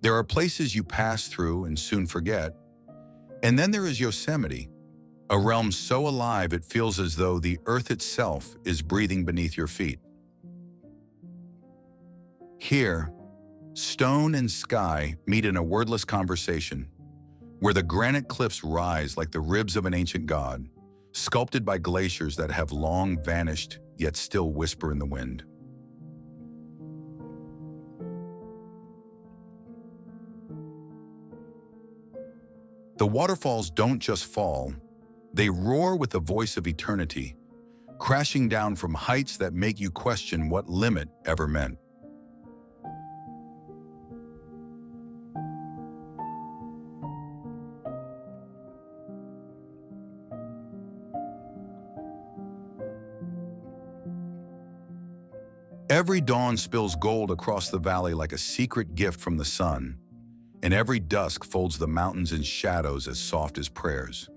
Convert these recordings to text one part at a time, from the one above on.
There are places you pass through and soon forget. And then there is Yosemite, a realm so alive it feels as though the earth itself is breathing beneath your feet. Here, stone and sky meet in a wordless conversation, where the granite cliffs rise like the ribs of an ancient god, sculpted by glaciers that have long vanished yet still whisper in the wind. The waterfalls don't just fall, they roar with the voice of eternity, crashing down from heights that make you question what limit ever meant. Every dawn spills gold across the valley like a secret gift from the sun, and every dusk folds the mountains in shadows as soft as prayers.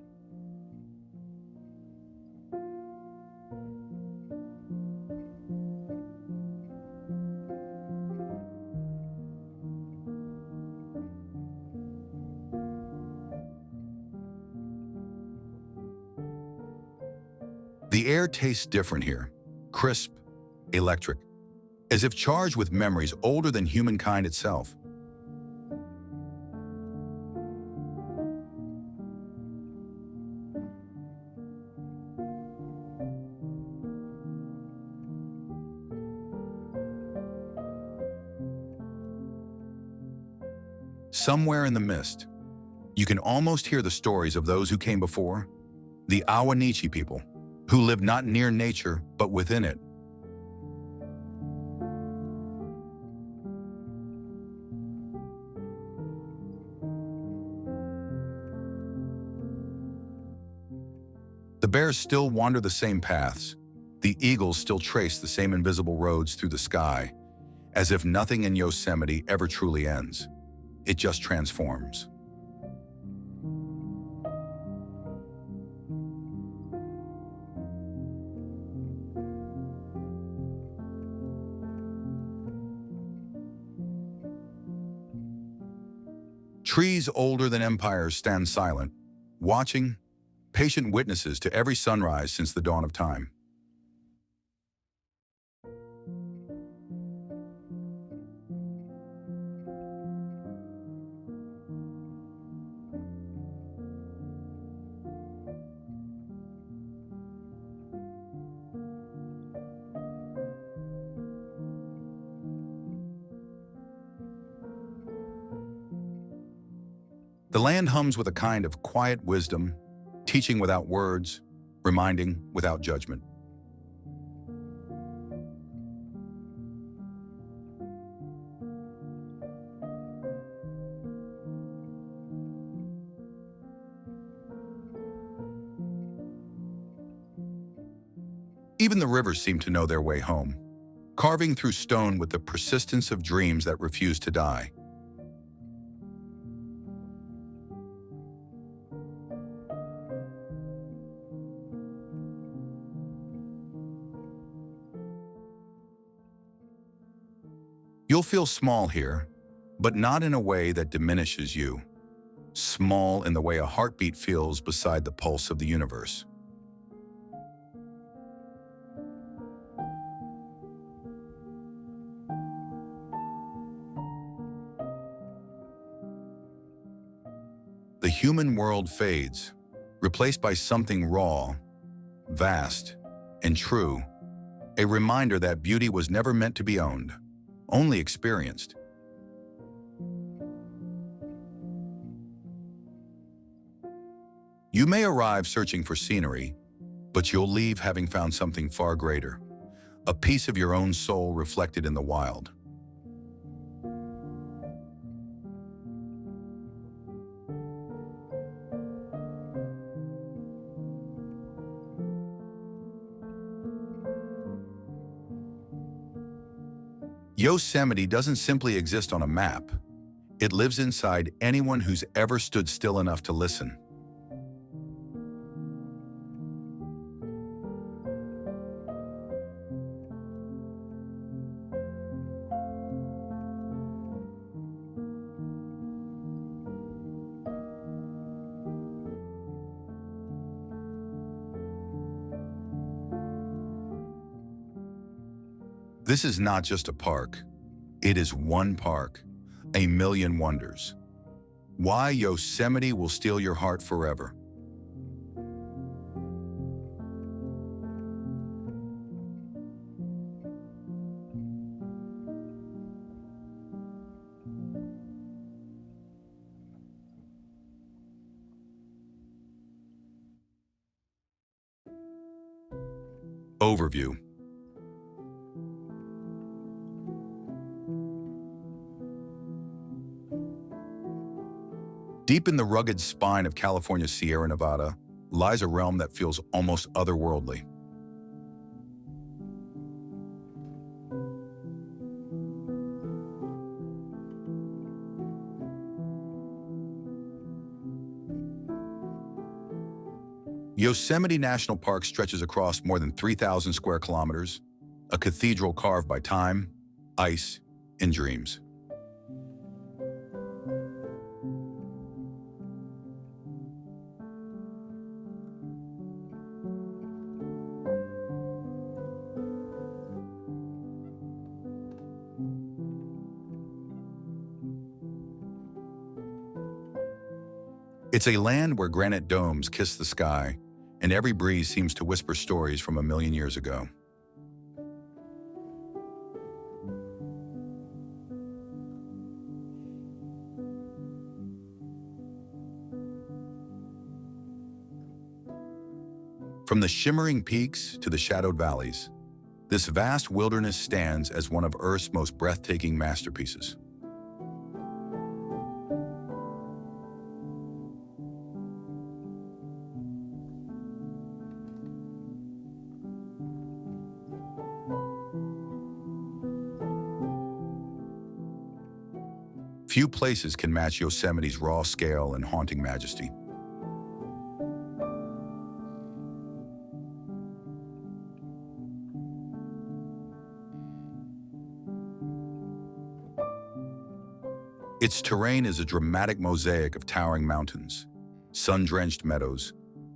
The air tastes different here, crisp, electric, as if charged with memories older than humankind itself. Somewhere in the mist, you can almost hear the stories of those who came before, the Awanichi people, who lived not near nature but within it. The bears still wander the same paths. The eagles still trace the same invisible roads through the sky, as if nothing in Yosemite ever truly ends. It just transforms. Trees older than empires stand silent, watching, patient witnesses to every sunrise since the dawn of time. The land hums with a kind of quiet wisdom, teaching without words, reminding without judgment. Even the rivers seem to know their way home, carving through stone with the persistence of dreams that refuse to die. You'll feel small here, but not in a way that diminishes you. Small in the way a heartbeat feels beside the pulse of the universe. The human world fades, replaced by something raw, vast, and true, a reminder that beauty was never meant to be owned, only experienced. You may arrive searching for scenery, but you'll leave having found something far greater, a piece of your own soul reflected in the wild. Yosemite doesn't simply exist on a map. It lives inside anyone who's ever stood still enough to listen. This is not just a park. It is one park, a million wonders. Why Yosemite will steal your heart forever. Overview. Deep in the rugged spine of California's Sierra Nevada lies a realm that feels almost otherworldly. Yosemite National Park stretches across more than 3,000 square kilometers, a cathedral carved by time, ice, and dreams. It's a land where granite domes kiss the sky, and every breeze seems to whisper stories from a million years ago. From the shimmering peaks to the shadowed valleys, this vast wilderness stands as one of Earth's most breathtaking masterpieces. Few places can match Yosemite's raw scale and haunting majesty. Its terrain is a dramatic mosaic of towering mountains, sun-drenched meadows,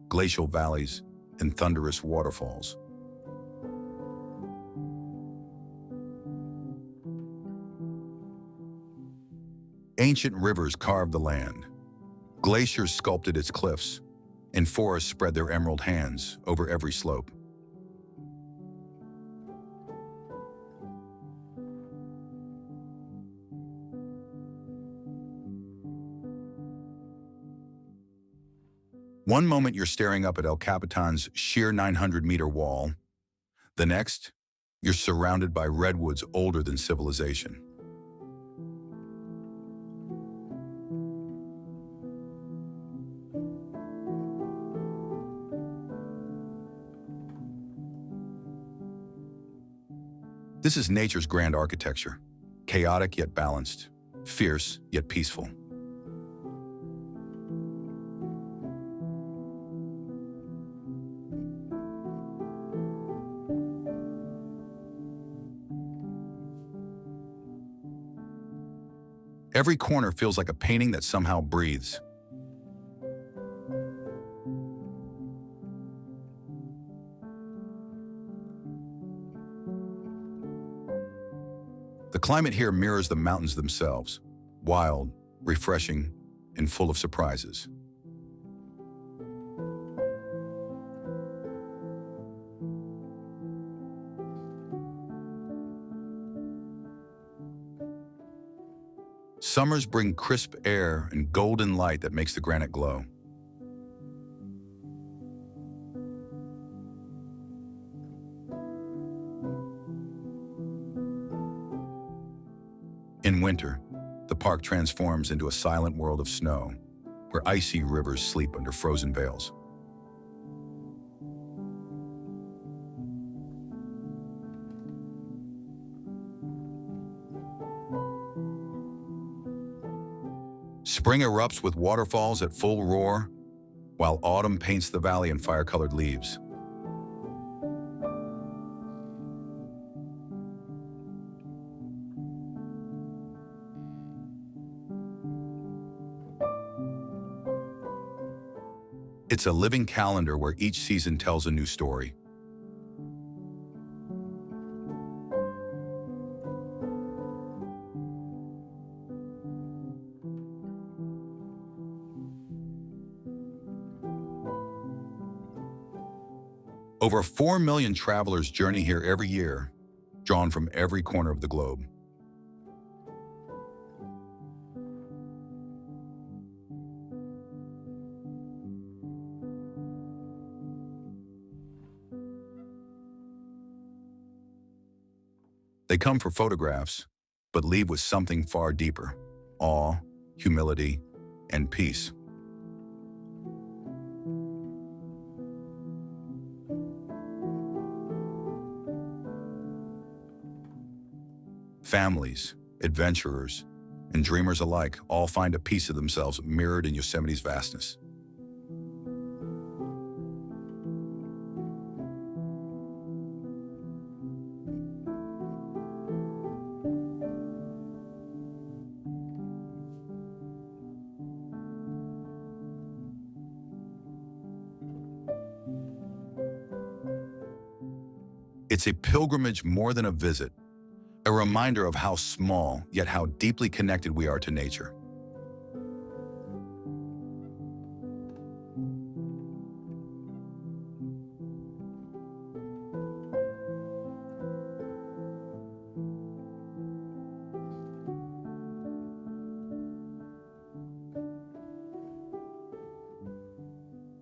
glacial valleys, and thunderous waterfalls. Ancient rivers carved the land, glaciers sculpted its cliffs, and forests spread their emerald hands over every slope. One moment you're staring up at El Capitan's sheer 900-meter wall. The next, you're surrounded by redwoods older than civilization. This is nature's grand architecture, chaotic yet balanced, fierce yet peaceful. Every corner feels like a painting that somehow breathes. The climate here mirrors the mountains themselves, wild, refreshing, and full of surprises. Summers bring crisp air and golden light that makes the granite glow. In winter, the park transforms into a silent world of snow, where icy rivers sleep under frozen veils. Spring erupts with waterfalls at full roar, while autumn paints the valley in fire-colored leaves. It's a living calendar where each season tells a new story. Over 4 million travelers journey here every year, drawn from every corner of the globe. They come for photographs, but leave with something far deeper: awe, humility, and peace. Families, adventurers, and dreamers alike all find a piece of themselves mirrored in Yosemite's vastness. It's a pilgrimage more than a visit, a reminder of how small, yet how deeply connected we are to nature.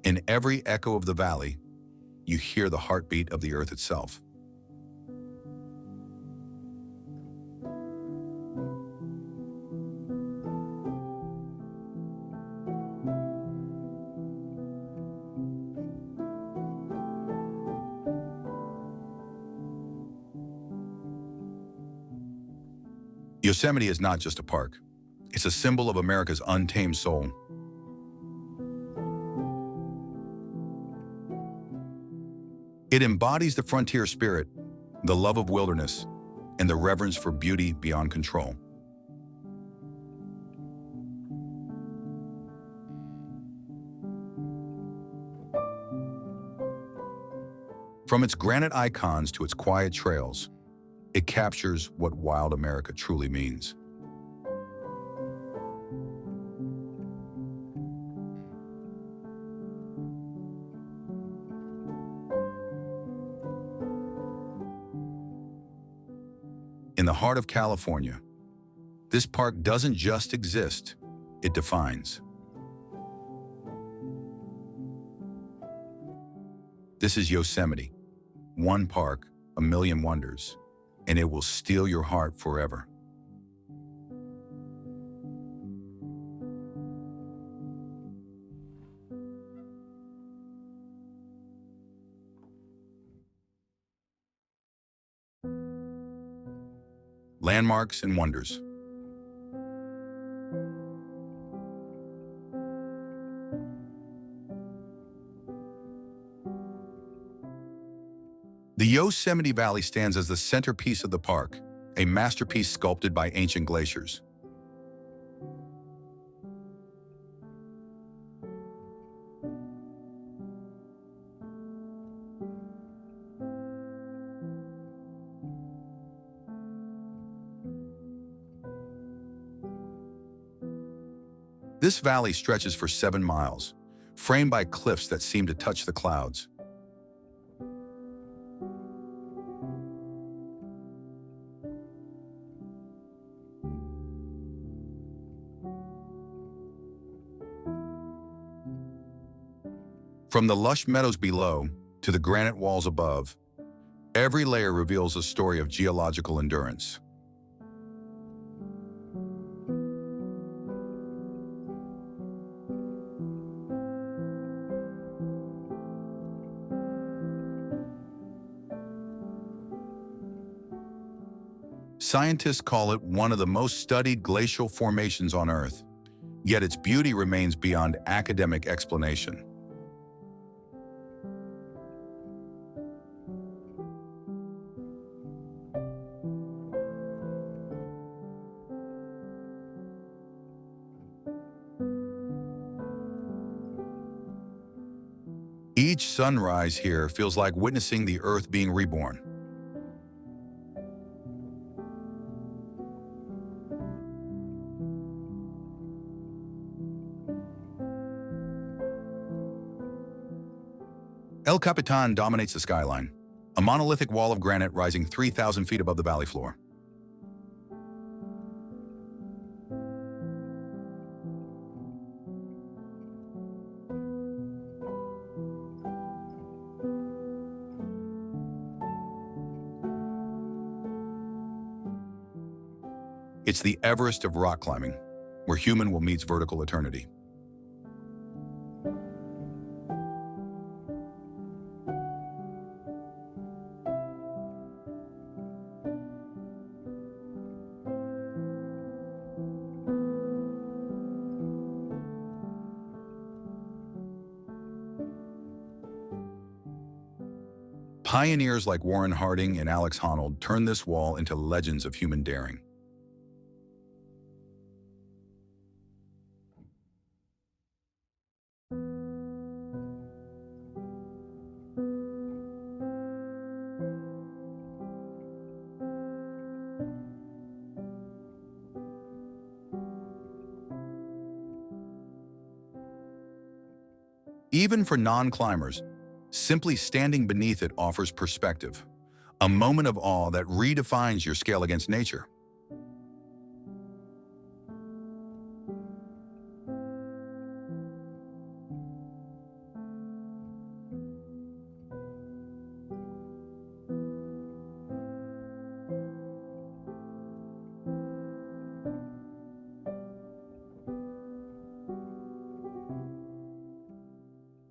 In every echo of the valley, you hear the heartbeat of the earth itself. Yosemite is not just a park. It's a symbol of America's untamed soul. It embodies the frontier spirit, the love of wilderness, and the reverence for beauty beyond control. From its granite icons to its quiet trails, it captures what wild America truly means. In the heart of California, this park doesn't just exist, it defines. This is Yosemite, one park, a million wonders, and it will steal your heart forever. Landmarks and wonders. The Yosemite Valley stands as the centerpiece of the park, a masterpiece sculpted by ancient glaciers. This valley stretches for 7 miles, framed by cliffs that seem to touch the clouds. From the lush meadows below to the granite walls above, every layer reveals a story of geological endurance. Scientists call it one of the most studied glacial formations on Earth, yet its beauty remains beyond academic explanation. Each sunrise here feels like witnessing the Earth being reborn. El Capitan dominates the skyline, a monolithic wall of granite rising 3,000 feet above the valley floor. It's the Everest of rock climbing, where human will meet vertical eternity. Pioneers like Warren Harding and Alex Honnold turned this wall into legends of human daring. Even for non-climbers, simply standing beneath it offers perspective, a moment of awe that redefines your scale against nature.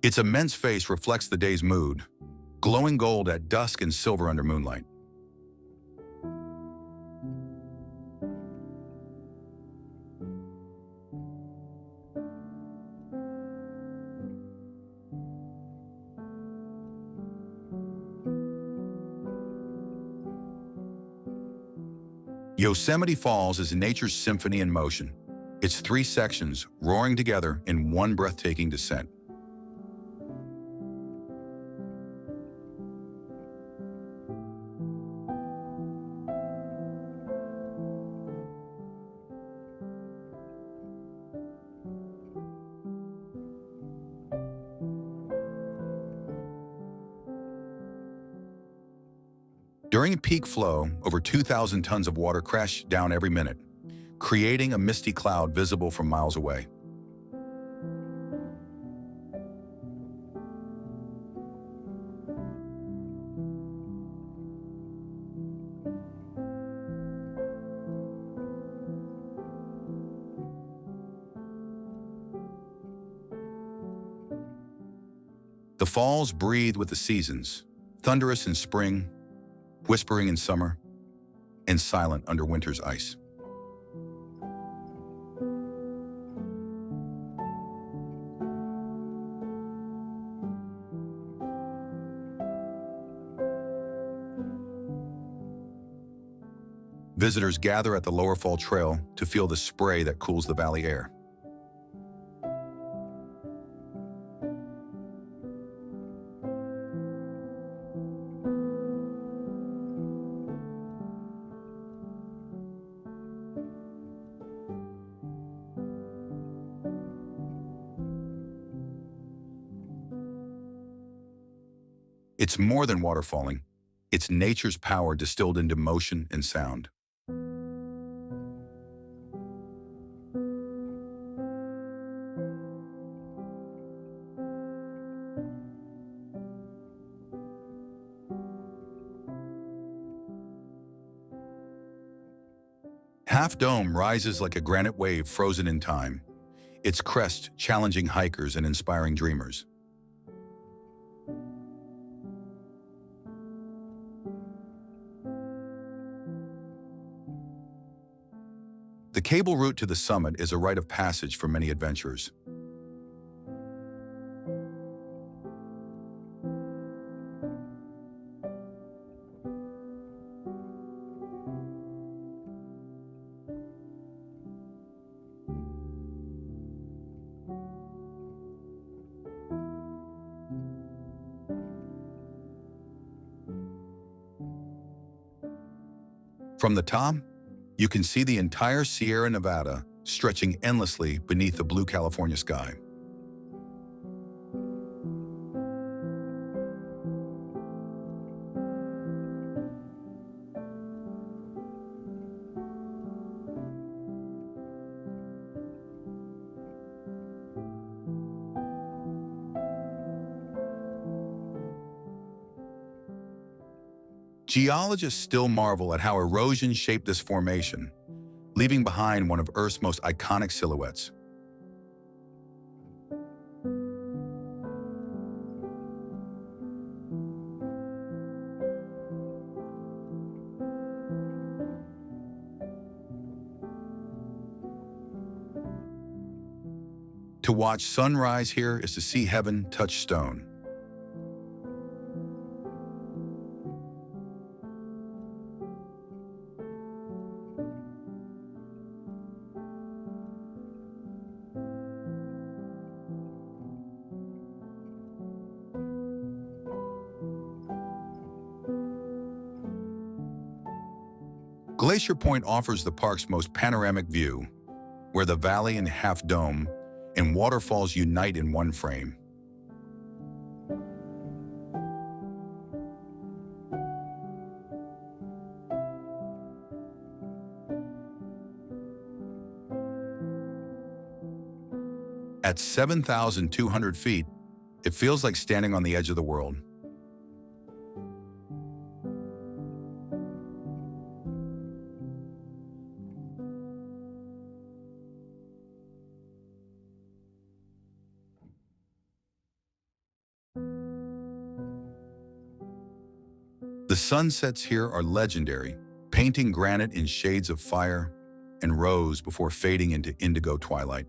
Its immense face reflects the day's mood, glowing gold at dusk and silver under moonlight. Yosemite Falls is nature's symphony in motion, its three sections roaring together in one breathtaking descent. During peak flow, over 2,000 tons of water crash down every minute, creating a misty cloud visible from miles away. The falls breathe with the seasons, thunderous in spring, whispering in summer, and silent under winter's ice. Visitors gather at the Lower Fall Trail to feel the spray that cools the valley air. It's more than waterfalling. It's nature's power distilled into motion and sound. Half Dome rises like a granite wave frozen in time, its crest challenging hikers and inspiring dreamers. The cable route to the summit is a rite of passage for many adventurers. From the top, you can see the entire Sierra Nevada stretching endlessly beneath the blue California sky. Geologists still marvel at how erosion shaped this formation, leaving behind one of Earth's most iconic silhouettes. To watch sunrise here is to see heaven touch stone. Glacier Point offers the park's most panoramic view, where the valley and half dome and waterfalls unite in one frame. At 7,200 feet, it feels like standing on the edge of the world. The sunsets here are legendary, painting granite in shades of fire and rose before fading into indigo twilight.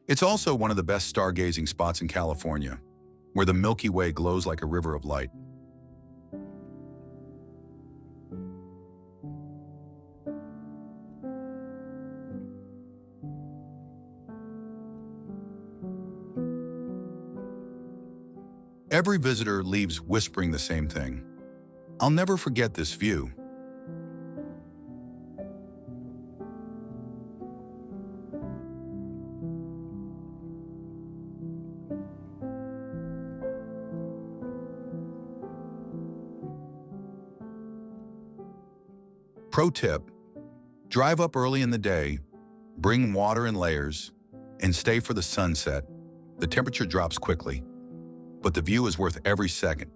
It's also one of the best stargazing spots in California, where the Milky Way glows like a river of light. Every visitor leaves whispering the same thing. I'll never forget this view. Pro tip, drive up early in the day, bring water in layers, and stay for the sunset. The temperature drops quickly, but the view is worth every second.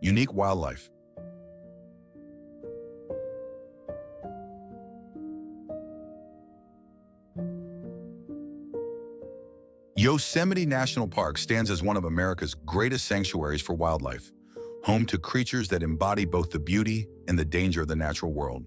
Unique wildlife. Yosemite National Park stands as one of America's greatest sanctuaries for wildlife, home to creatures that embody both the beauty and the danger of the natural world.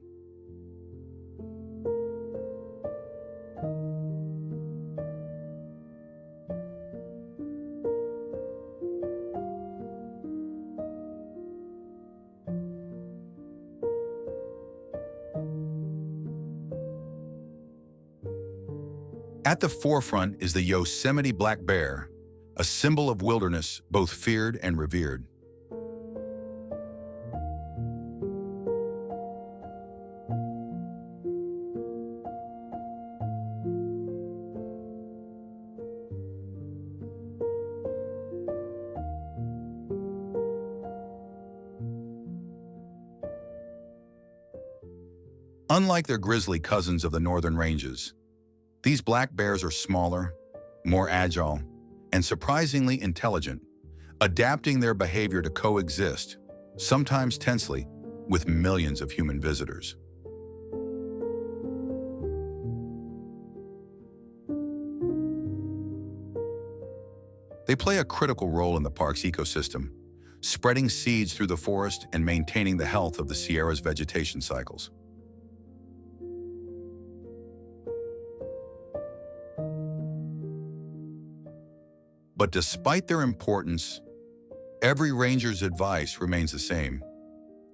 At the forefront is the Yosemite black bear, a symbol of wilderness both feared and revered. Unlike their grizzly cousins of the northern ranges, these black bears are smaller, more agile, and surprisingly intelligent, adapting their behavior to coexist, sometimes tensely, with millions of human visitors. They play a critical role in the park's ecosystem, spreading seeds through the forest and maintaining the health of the Sierra's vegetation cycles. But despite their importance, every ranger's advice remains the same.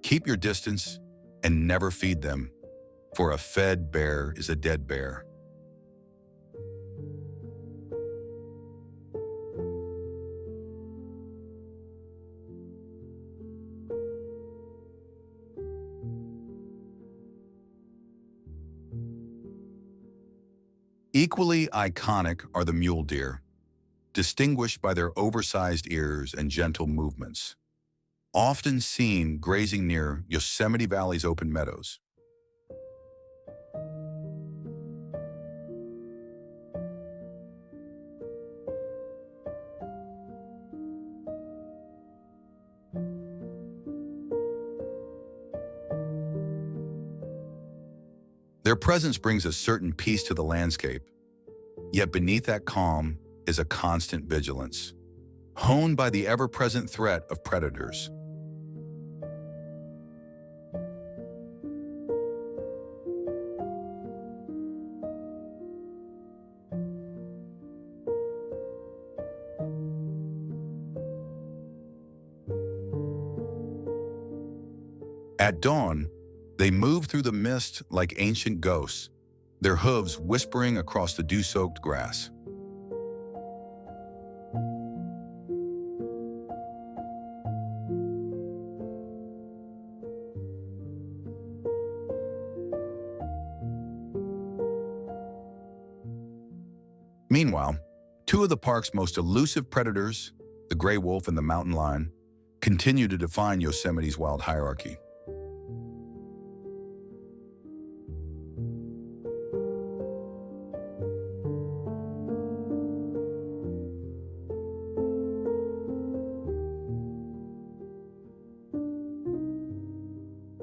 Keep your distance and never feed them, for a fed bear is a dead bear. Equally iconic are the mule deer, distinguished by their oversized ears and gentle movements, often seen grazing near Yosemite Valley's open meadows. Their presence brings a certain peace to the landscape, yet beneath that calm is a constant vigilance, honed by the ever-present threat of predators. At dawn, they move through the mist like ancient ghosts, their hooves whispering across the dew-soaked grass. Meanwhile, two of the park's most elusive predators, the gray wolf and the mountain lion, continue to define Yosemite's wild hierarchy.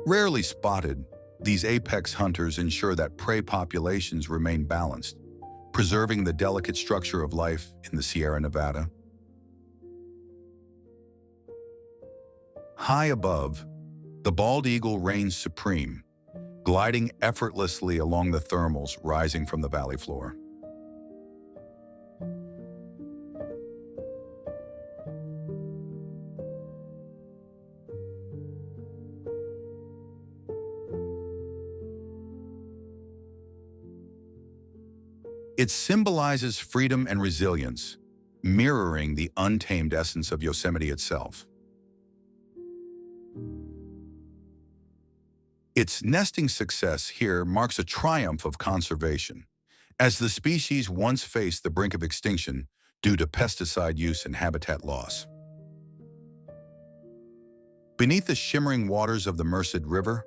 Rarely spotted, these apex hunters ensure that prey populations remain balanced, preserving the delicate structure of life in the Sierra Nevada. High above, the bald eagle reigns supreme, gliding effortlessly along the thermals rising from the valley floor. It symbolizes freedom and resilience, mirroring the untamed essence of Yosemite itself. Its nesting success here marks a triumph of conservation, as the species once faced the brink of extinction due to pesticide use and habitat loss. Beneath the shimmering waters of the Merced River,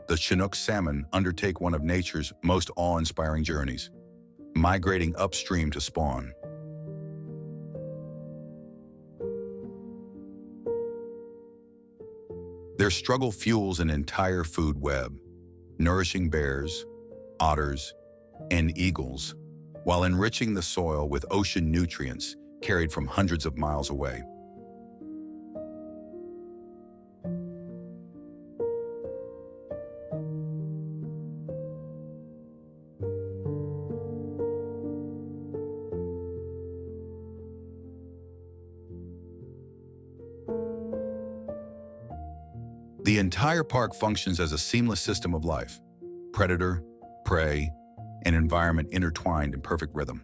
the Chinook salmon undertake one of nature's most awe-inspiring journeys, migrating upstream to spawn. Their struggle fuels an entire food web, nourishing bears, otters, and eagles, while enriching the soil with ocean nutrients carried from hundreds of miles away. The entire park functions as a seamless system of life, predator, prey, and environment intertwined in perfect rhythm.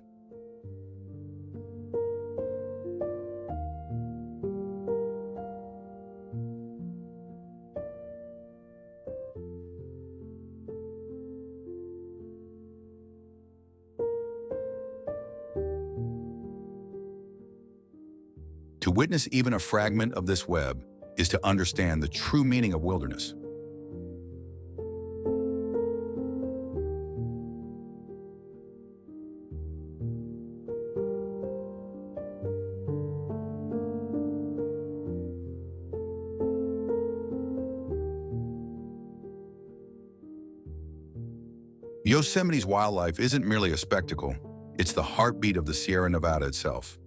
To witness even a fragment of this web is to understand the true meaning of wilderness. Yosemite's wildlife isn't merely a spectacle, it's the heartbeat of the Sierra Nevada itself.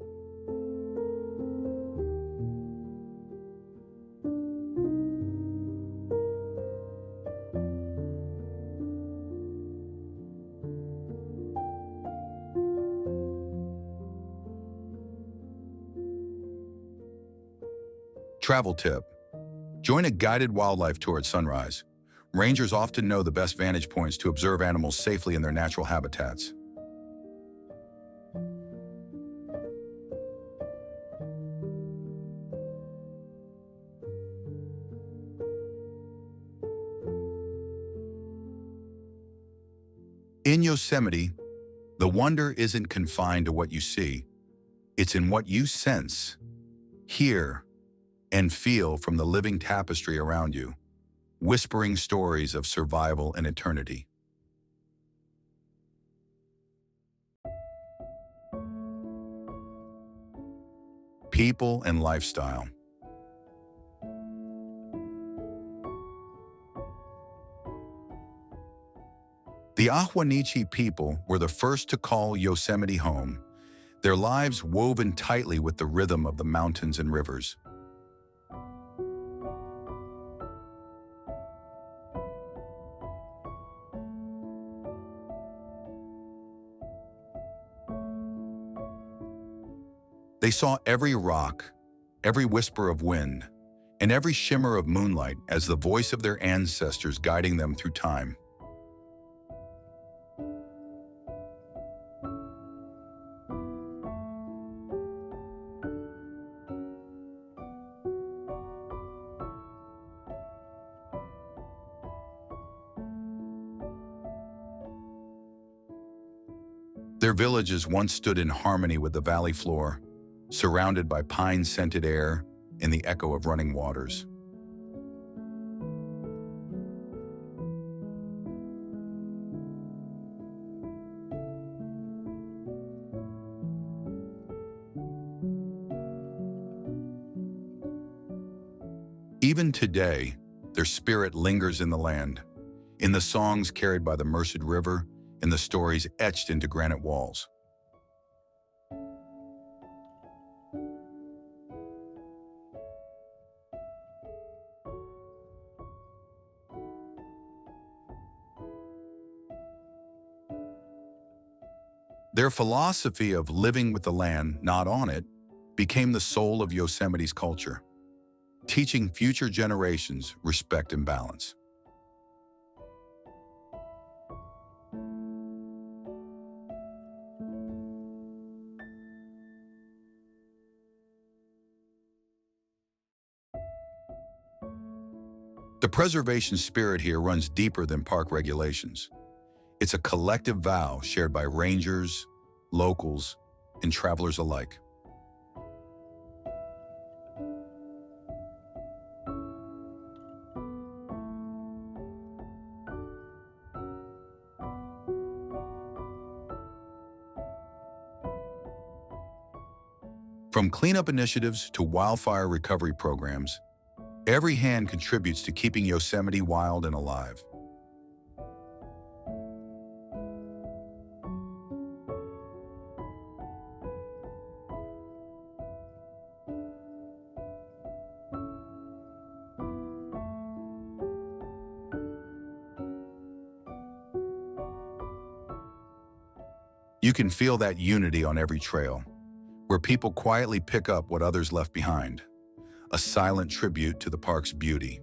Travel tip: join a guided wildlife tour at sunrise. Rangers often know the best vantage points to observe animals safely in their natural habitats. In Yosemite, The wonder isn't confined to what you see, it's in what you sense, hear, and feel from the living tapestry around you, whispering stories of survival and eternity. People and lifestyle. The Ahwanichi people were the first to call Yosemite home, their lives woven tightly with the rhythm of the mountains and rivers. They saw every rock, every whisper of wind, and every shimmer of moonlight as the voice of their ancestors guiding them through time. Their villages once stood in harmony with the valley floor, surrounded by pine-scented air and the echo of running waters. Even today, their spirit lingers in the land, in the songs carried by the Merced River and the stories etched into granite walls. Their philosophy of living with the land, not on it, became the soul of Yosemite's culture, teaching future generations respect and balance. The preservation spirit here runs deeper than park regulations. It's a collective vow shared by rangers, locals, and travelers alike. From cleanup initiatives to wildfire recovery programs, every hand contributes to keeping Yosemite wild and alive. You can feel that unity on every trail, where people quietly pick up what others left behind, a silent tribute to the park's beauty.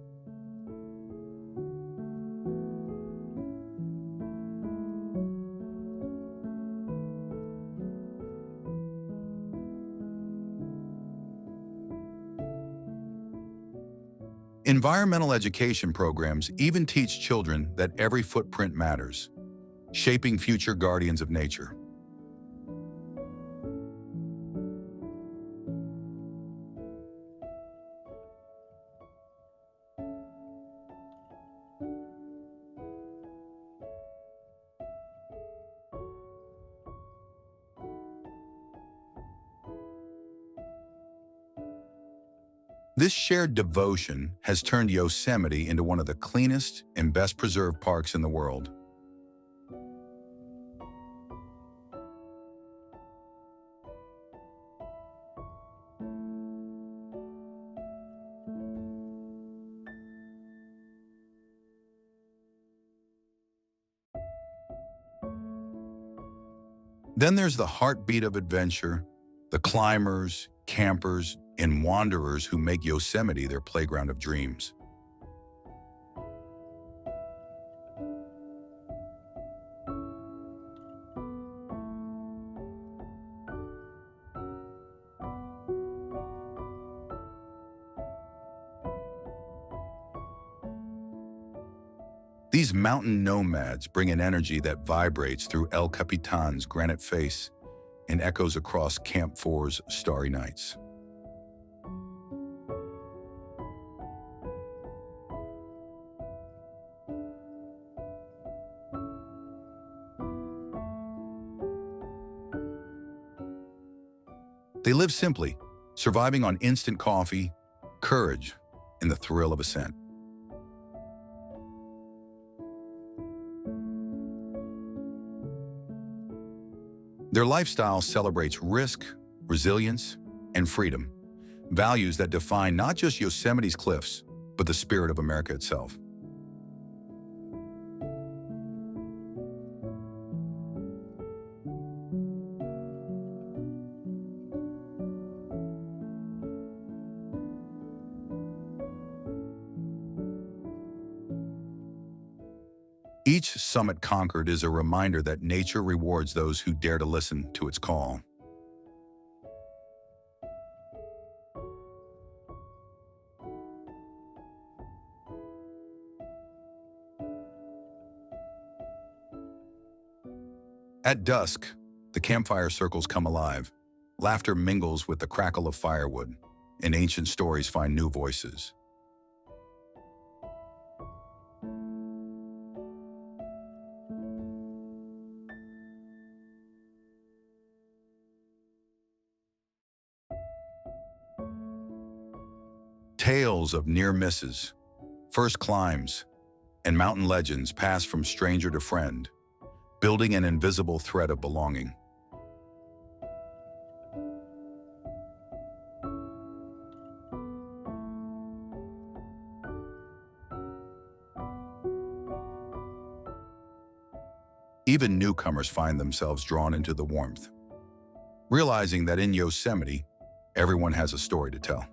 Environmental education programs even teach children that every footprint matters, shaping future guardians of nature. This shared devotion has turned Yosemite into one of the cleanest and best preserved parks in the world. Then there's the heartbeat of adventure, the climbers, campers, and wanderers who make Yosemite their playground of dreams. These mountain nomads bring an energy that vibrates through El Capitan's granite face and echoes across Camp 4's starry nights. They live simply, surviving on instant coffee, courage, and the thrill of ascent. Their lifestyle celebrates risk, resilience, and freedom, values that define not just Yosemite's cliffs, but the spirit of America itself. Each summit conquered is a reminder that nature rewards those who dare to listen to its call. At dusk, the campfire circles come alive. Laughter mingles with the crackle of firewood, and ancient stories find new voices. Tales of near misses, first climbs, and mountain legends pass from stranger to friend, building an invisible thread of belonging. Even newcomers find themselves drawn into the warmth, realizing that in Yosemite, everyone has a story to tell.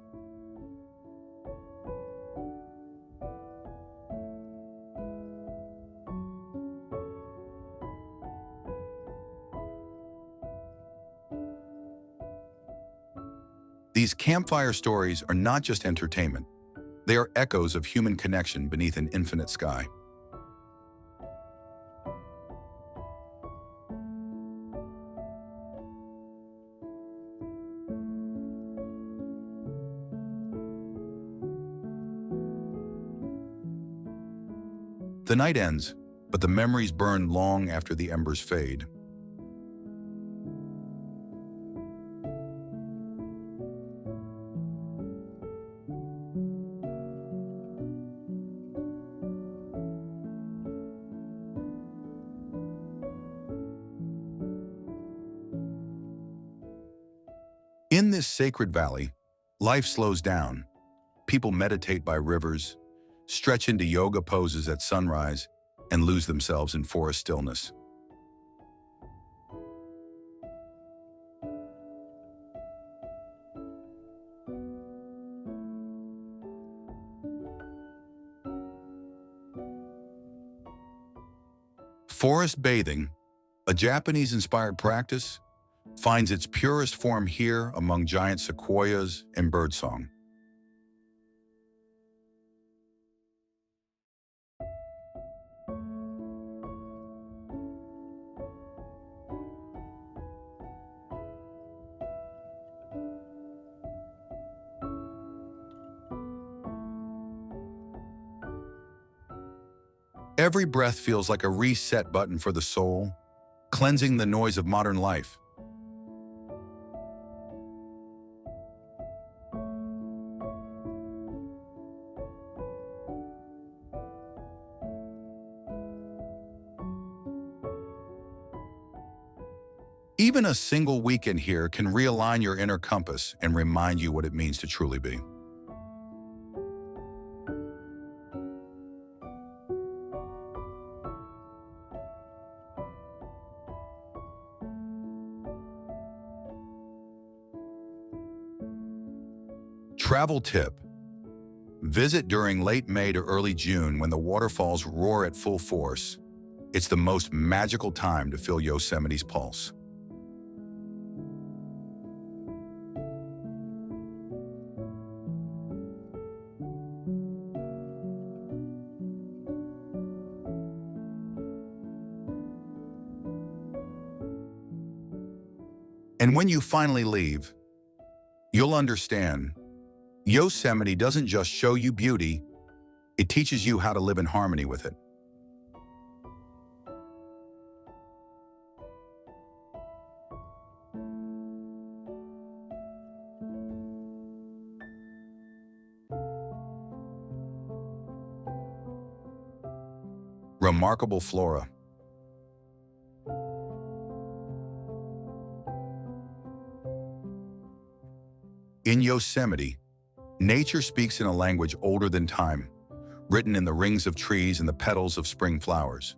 These campfire stories are not just entertainment. They are echoes of human connection beneath an infinite sky. The night ends, but the memories burn long after the embers fade. In this sacred valley, life slows down. People meditate by rivers, stretch into yoga poses at sunrise, and lose themselves in forest stillness. Forest bathing, a Japanese-inspired practice, finds its purest form here among giant sequoias and birdsong. Every breath feels like a reset button for the soul, cleansing the noise of modern life. Even a single weekend here can realign your inner compass and remind you what it means to truly be. Travel tip: visit during late May to early June when the waterfalls roar at full force. It's the most magical time to feel Yosemite's pulse. And when you finally leave, you'll understand Yosemite doesn't just show you beauty, it teaches you how to live in harmony with it. Remarkable flora. In Yosemite, nature speaks in a language older than time, written in the rings of trees and the petals of spring flowers.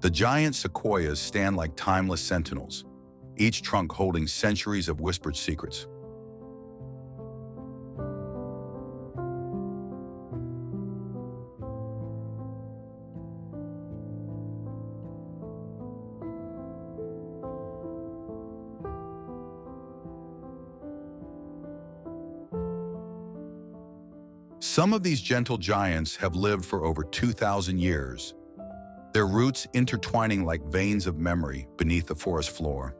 The giant sequoias stand like timeless sentinels, each trunk holding centuries of whispered secrets. Some of these gentle giants have lived for over 2,000 years, their roots intertwining like veins of memory beneath the forest floor.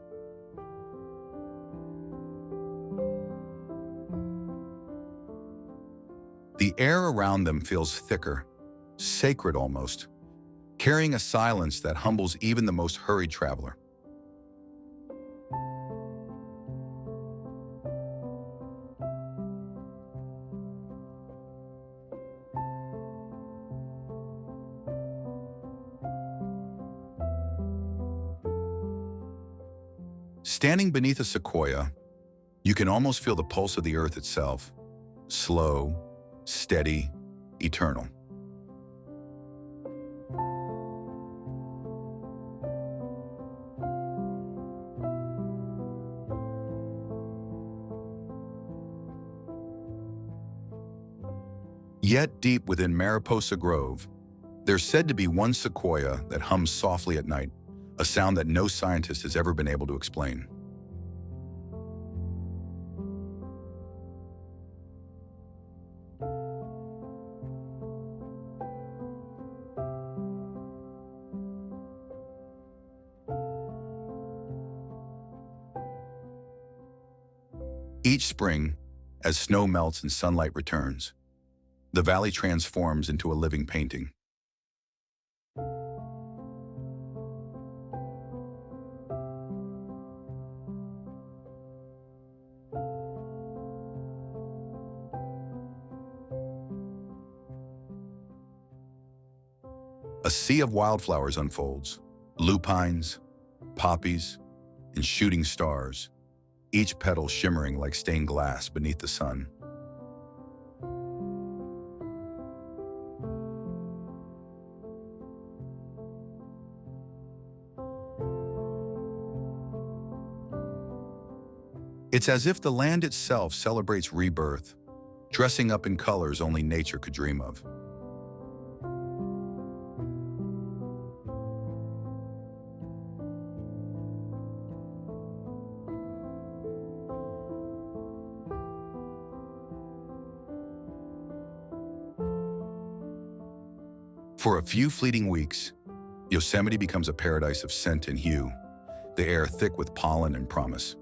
The air around them feels thicker, sacred almost, carrying a silence that humbles even the most hurried traveler. Standing beneath a sequoia, you can almost feel the pulse of the earth itself, slow, steady, eternal. Yet deep within Mariposa Grove, there's said to be one sequoia that hums softly at night, a sound that no scientist has ever been able to explain. Each spring, as snow melts and sunlight returns, the valley transforms into a living painting. A sea of wildflowers unfolds, lupines, poppies, and shooting stars, each petal shimmering like stained glass beneath the sun. It's as if the land itself celebrates rebirth, dressing up in colors only nature could dream of. For a few fleeting weeks, Yosemite becomes a paradise of scent and hue, the air thick with pollen and promise.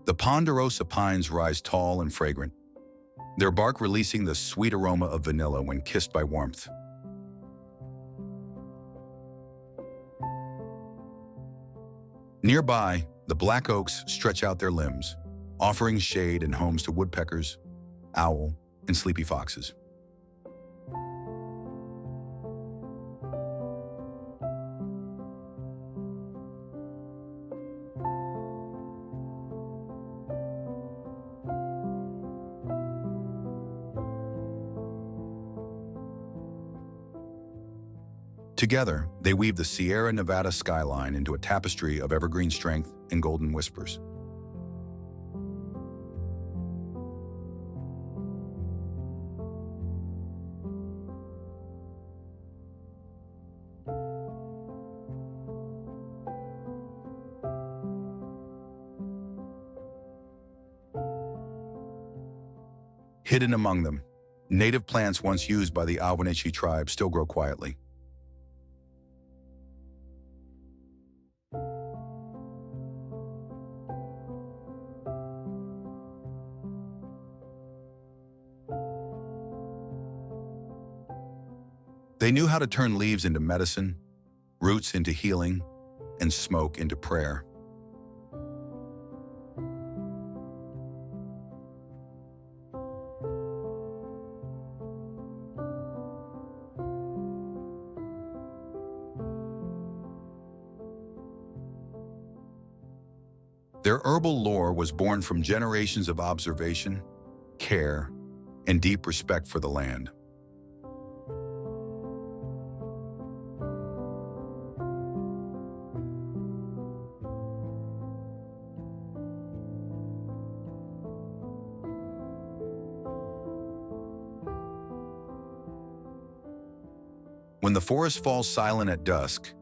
The ponderosa pines rise tall and fragrant, their bark releasing the sweet aroma of vanilla when kissed by warmth. Nearby, the black oaks stretch out their limbs, offering shade and homes to woodpeckers, owl, and sleepy foxes. Together, they weave the Sierra Nevada skyline into a tapestry of evergreen strength and golden whispers. Hidden among them, native plants once used by the Awanichi tribe still grow quietly. They knew how to turn leaves into medicine, roots into healing, and smoke into prayer. Their herbal lore was born from generations of observation, care, and deep respect for the land. When the forest falls silent at dusk,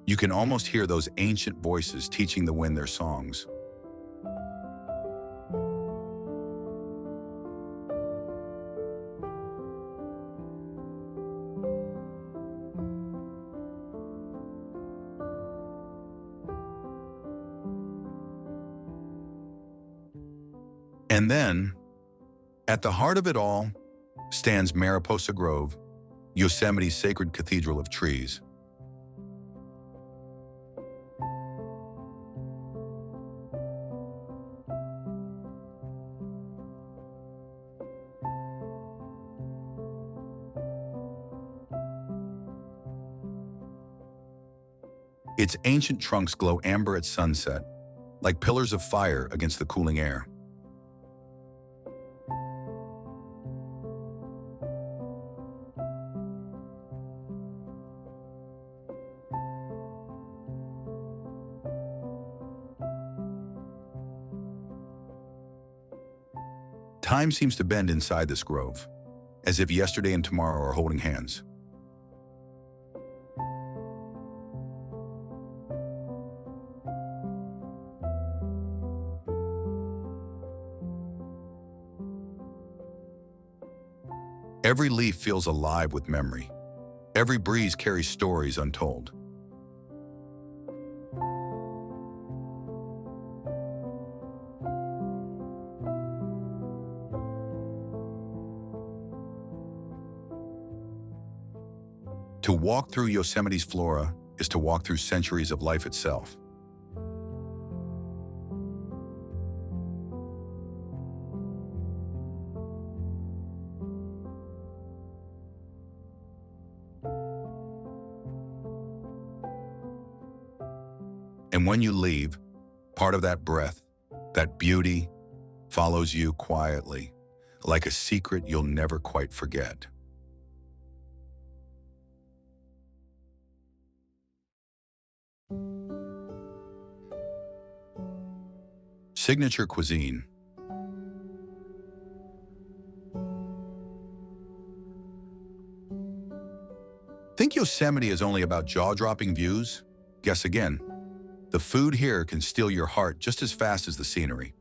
you can almost hear those ancient voices teaching the wind their songs. And then, at the heart of it all, stands Mariposa Grove, Yosemite's sacred cathedral of trees. Its ancient trunks glow amber at sunset, like pillars of fire against the cooling air. Time seems to bend inside this grove, as if yesterday and tomorrow are holding hands. Every leaf feels alive with memory. Every breeze carries stories untold. To walk through Yosemite's flora is to walk through centuries of life itself. And when you leave, part of that breath, that beauty, follows you quietly, like a secret you'll never quite forget. Signature cuisine. Think Yosemite is only about jaw-dropping views? Guess again. The food here can steal your heart just as fast as the scenery.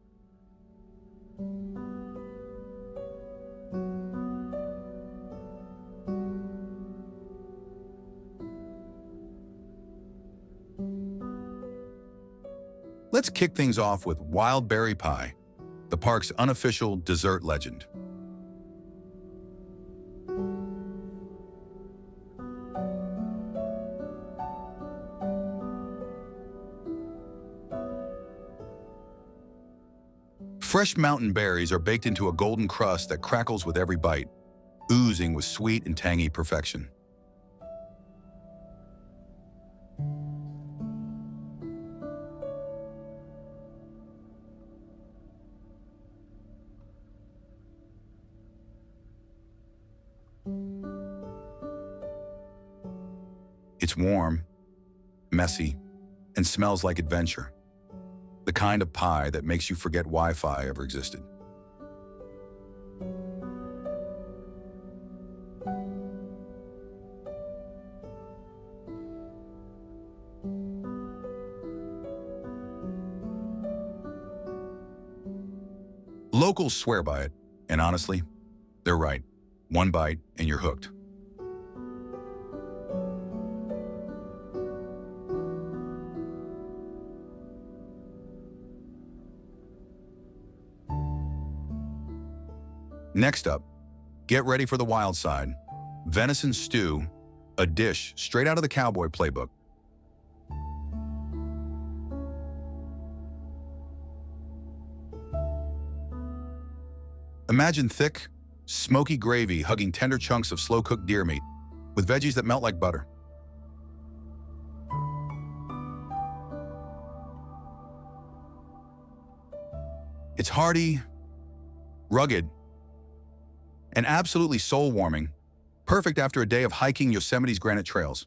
Let's kick things off with wild berry pie, the park's unofficial dessert legend. Fresh mountain berries are baked into a golden crust that crackles with every bite, oozing with sweet and tangy perfection. It's warm, messy, and smells like adventure. The kind of pie that makes you forget Wi-Fi ever existed. Locals swear by it, and honestly, They're right. One bite and you're hooked. Next up, get ready for the wild side. Venison stew, a dish straight out of the cowboy playbook. Imagine thick, smoky gravy hugging tender chunks of slow-cooked deer meat with veggies that melt like butter. It's hearty, rugged, and absolutely soul-warming, perfect after a day of hiking Yosemite's granite trails.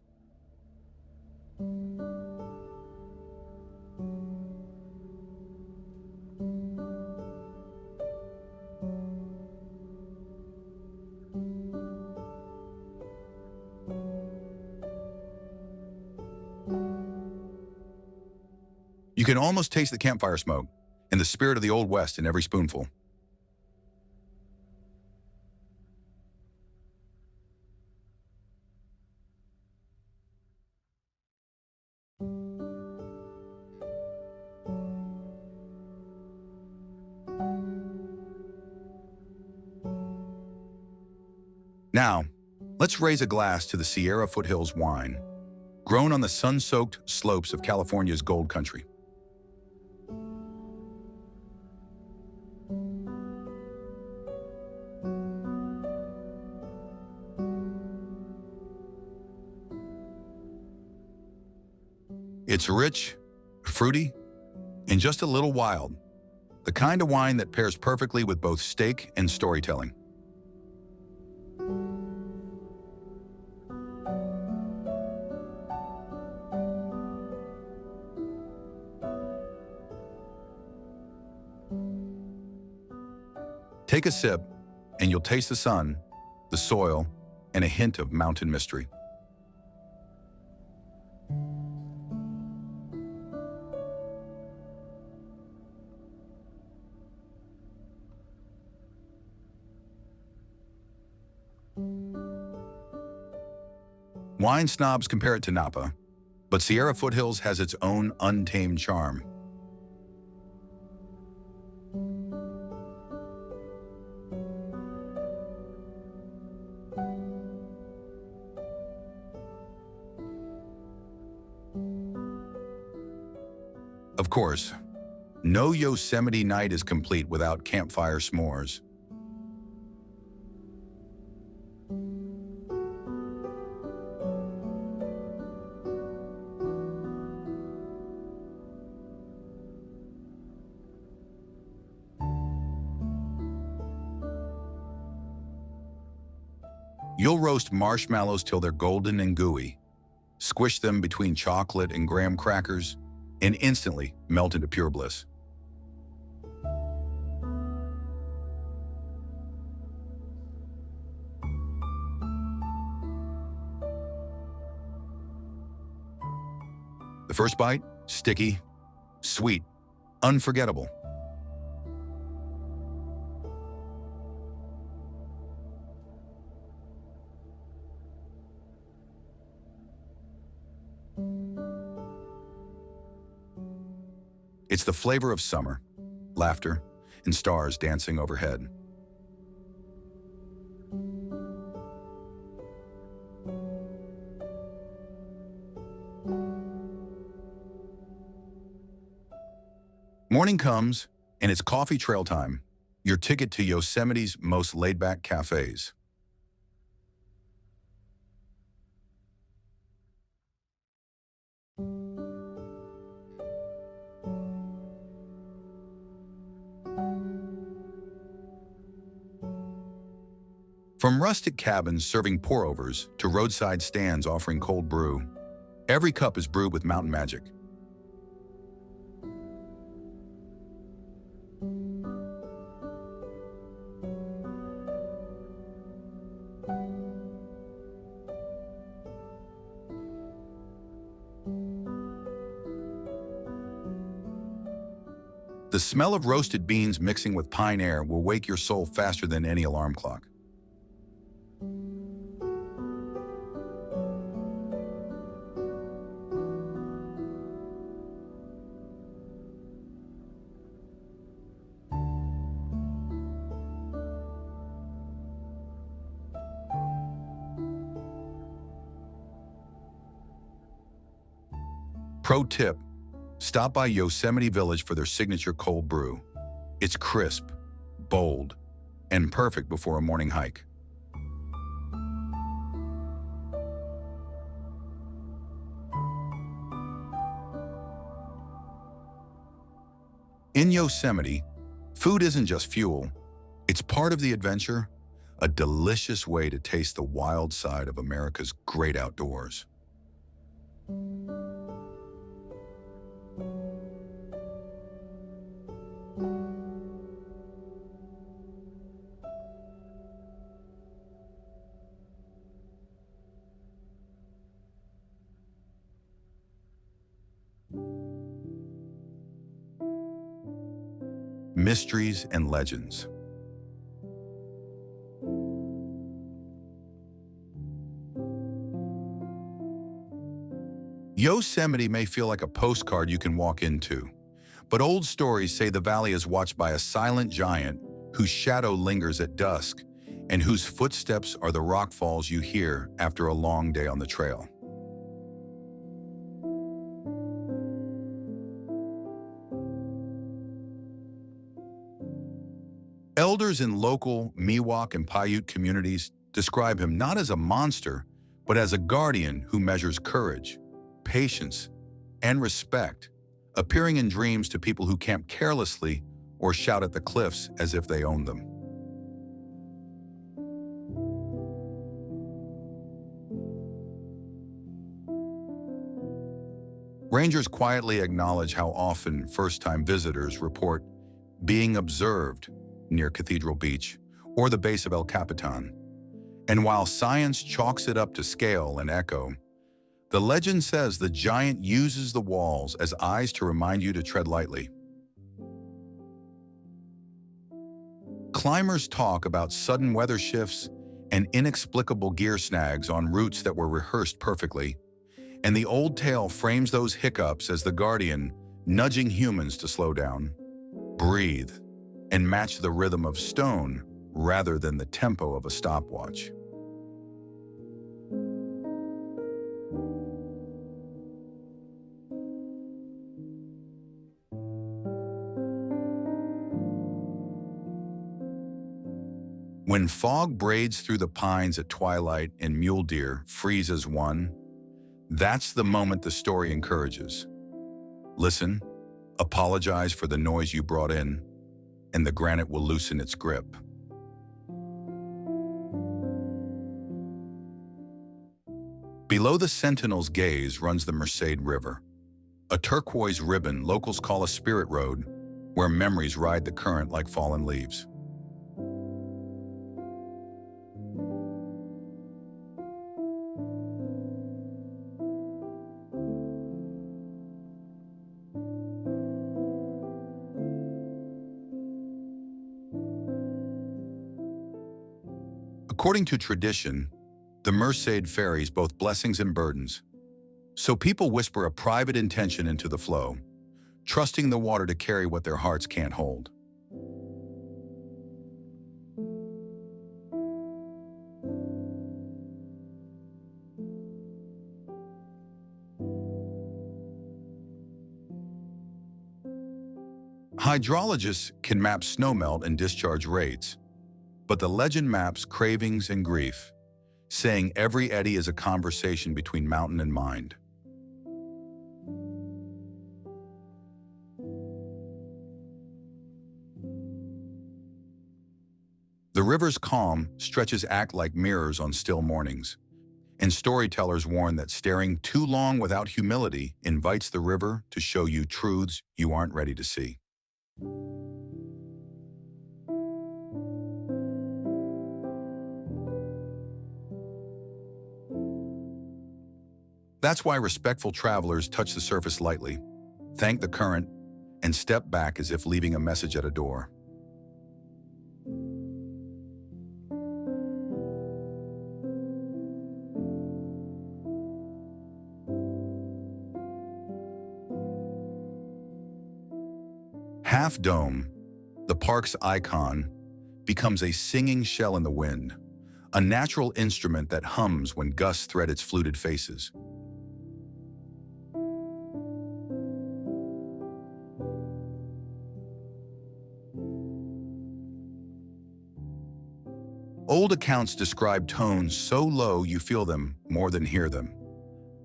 You can almost taste the campfire smoke and the spirit of the Old West in every spoonful. Now, let's raise a glass to the Sierra Foothills wine, grown on the sun-soaked slopes of California's gold country. It's rich, fruity, and just a little wild, the kind of wine that pairs perfectly with both steak and storytelling. Take a sip, and you'll taste the sun, the soil, and a hint of mountain mystery. Wine snobs compare it to Napa, but Sierra Foothills has its own untamed charm. Of course, no Yosemite night is complete without campfire s'mores. You'll roast marshmallows till they're golden and gooey, squish them between chocolate and graham crackers, and instantly melt into pure bliss. The first bite, sticky, sweet, unforgettable. It's the flavor of summer, laughter, and stars dancing overhead. Morning comes, and it's coffee trail time, your ticket to Yosemite's most laid-back cafes. From rustic cabins serving pour-overs to roadside stands offering cold brew, every cup is brewed with mountain magic. The smell of roasted beans mixing with pine air will wake your soul faster than any alarm clock. Pro tip, stop by Yosemite Village for their signature cold brew. It's crisp, bold, and perfect before a morning hike. In Yosemite, food isn't just fuel, it's part of the adventure, a delicious way to taste the wild side of America's great outdoors. Mysteries and legends. Yosemite may feel like a postcard you can walk into, but old stories say the valley is watched by a silent giant whose shadow lingers at dusk and whose footsteps are the rock falls you hear after a long day on the trail. Elders in local Miwok and Paiute communities describe him not as a monster, but as a guardian who measures courage, patience, and respect, appearing in dreams to people who camp carelessly or shout at the cliffs as if they own them. Rangers quietly acknowledge how often first-time visitors report being observed near Cathedral Beach or the base of El Capitan. And while science chalks it up to scale and echo, the legend says the giant uses the walls as eyes to remind you to tread lightly. Climbers talk about sudden weather shifts and inexplicable gear snags on routes that were rehearsed perfectly, and the old tale frames those hiccups as the guardian nudging humans to slow down, breathe, and match the rhythm of stone rather than the tempo of a stopwatch. When fog braids through the pines at twilight and mule deer freeze as one, that's the moment the story encourages. Listen, apologize for the noise you brought in, and the granite will loosen its grip. Below the Sentinel's gaze runs the Merced River, a turquoise ribbon locals call a spirit road, where memories ride the current like fallen leaves. According to tradition, the Merced ferries both blessings and burdens, so people whisper a private intention into the flow, trusting the water to carry what their hearts can't hold. Hydrologists can map snowmelt and discharge rates, but the legend maps cravings and grief, saying every eddy is a conversation between mountain and mind. The river's calm stretches act like mirrors on still mornings, and storytellers warn that staring too long without humility invites the river to show you truths you aren't ready to see. That's why respectful travelers touch the surface lightly, thank the current, and step back as if leaving a message at a door. Half Dome, the park's icon, becomes a singing shell in the wind, a natural instrument that hums when gusts thread its fluted faces. Old accounts describe tones so low you feel them more than hear them.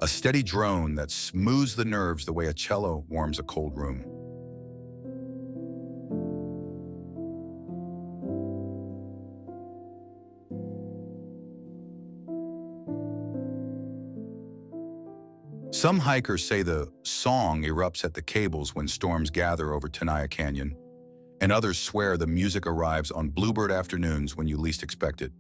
A steady drone that smooths the nerves the way a cello warms a cold room. Some hikers say the song erupts at the cables when storms gather over Tenaya Canyon, and others swear the music arrives on bluebird afternoons when you least expect it.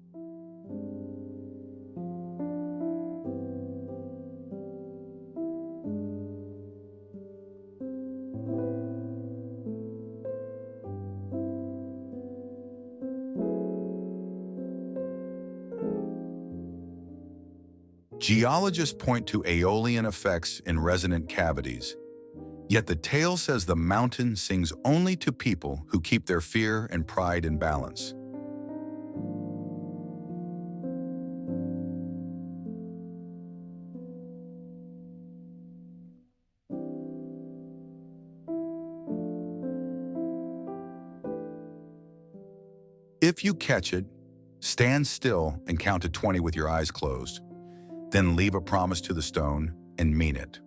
Geologists point to aeolian effects in resonant cavities, yet the tale says the mountain sings only to people who keep their fear and pride in balance. If you catch it, stand still and count to 20 with your eyes closed. Then leave a promise to the stone and mean it.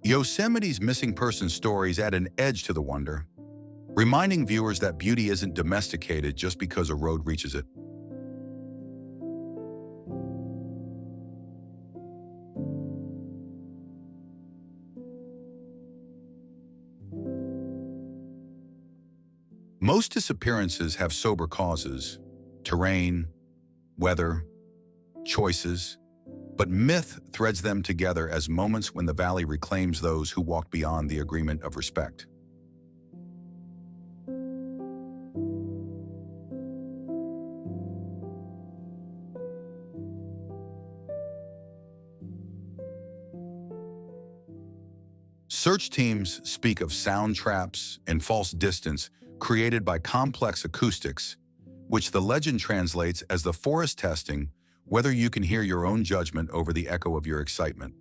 Yosemite's missing person stories add an edge to the wonder, reminding viewers that beauty isn't domesticated just because a road reaches it. Most disappearances have sober causes: terrain, weather, choices, but myth threads them together as moments when the valley reclaims those who walked beyond the agreement of respect. Search teams speak of sound traps and false distance created by complex acoustics, which the legend translates as the forest testing whether you can hear your own judgment over the echo of your excitement.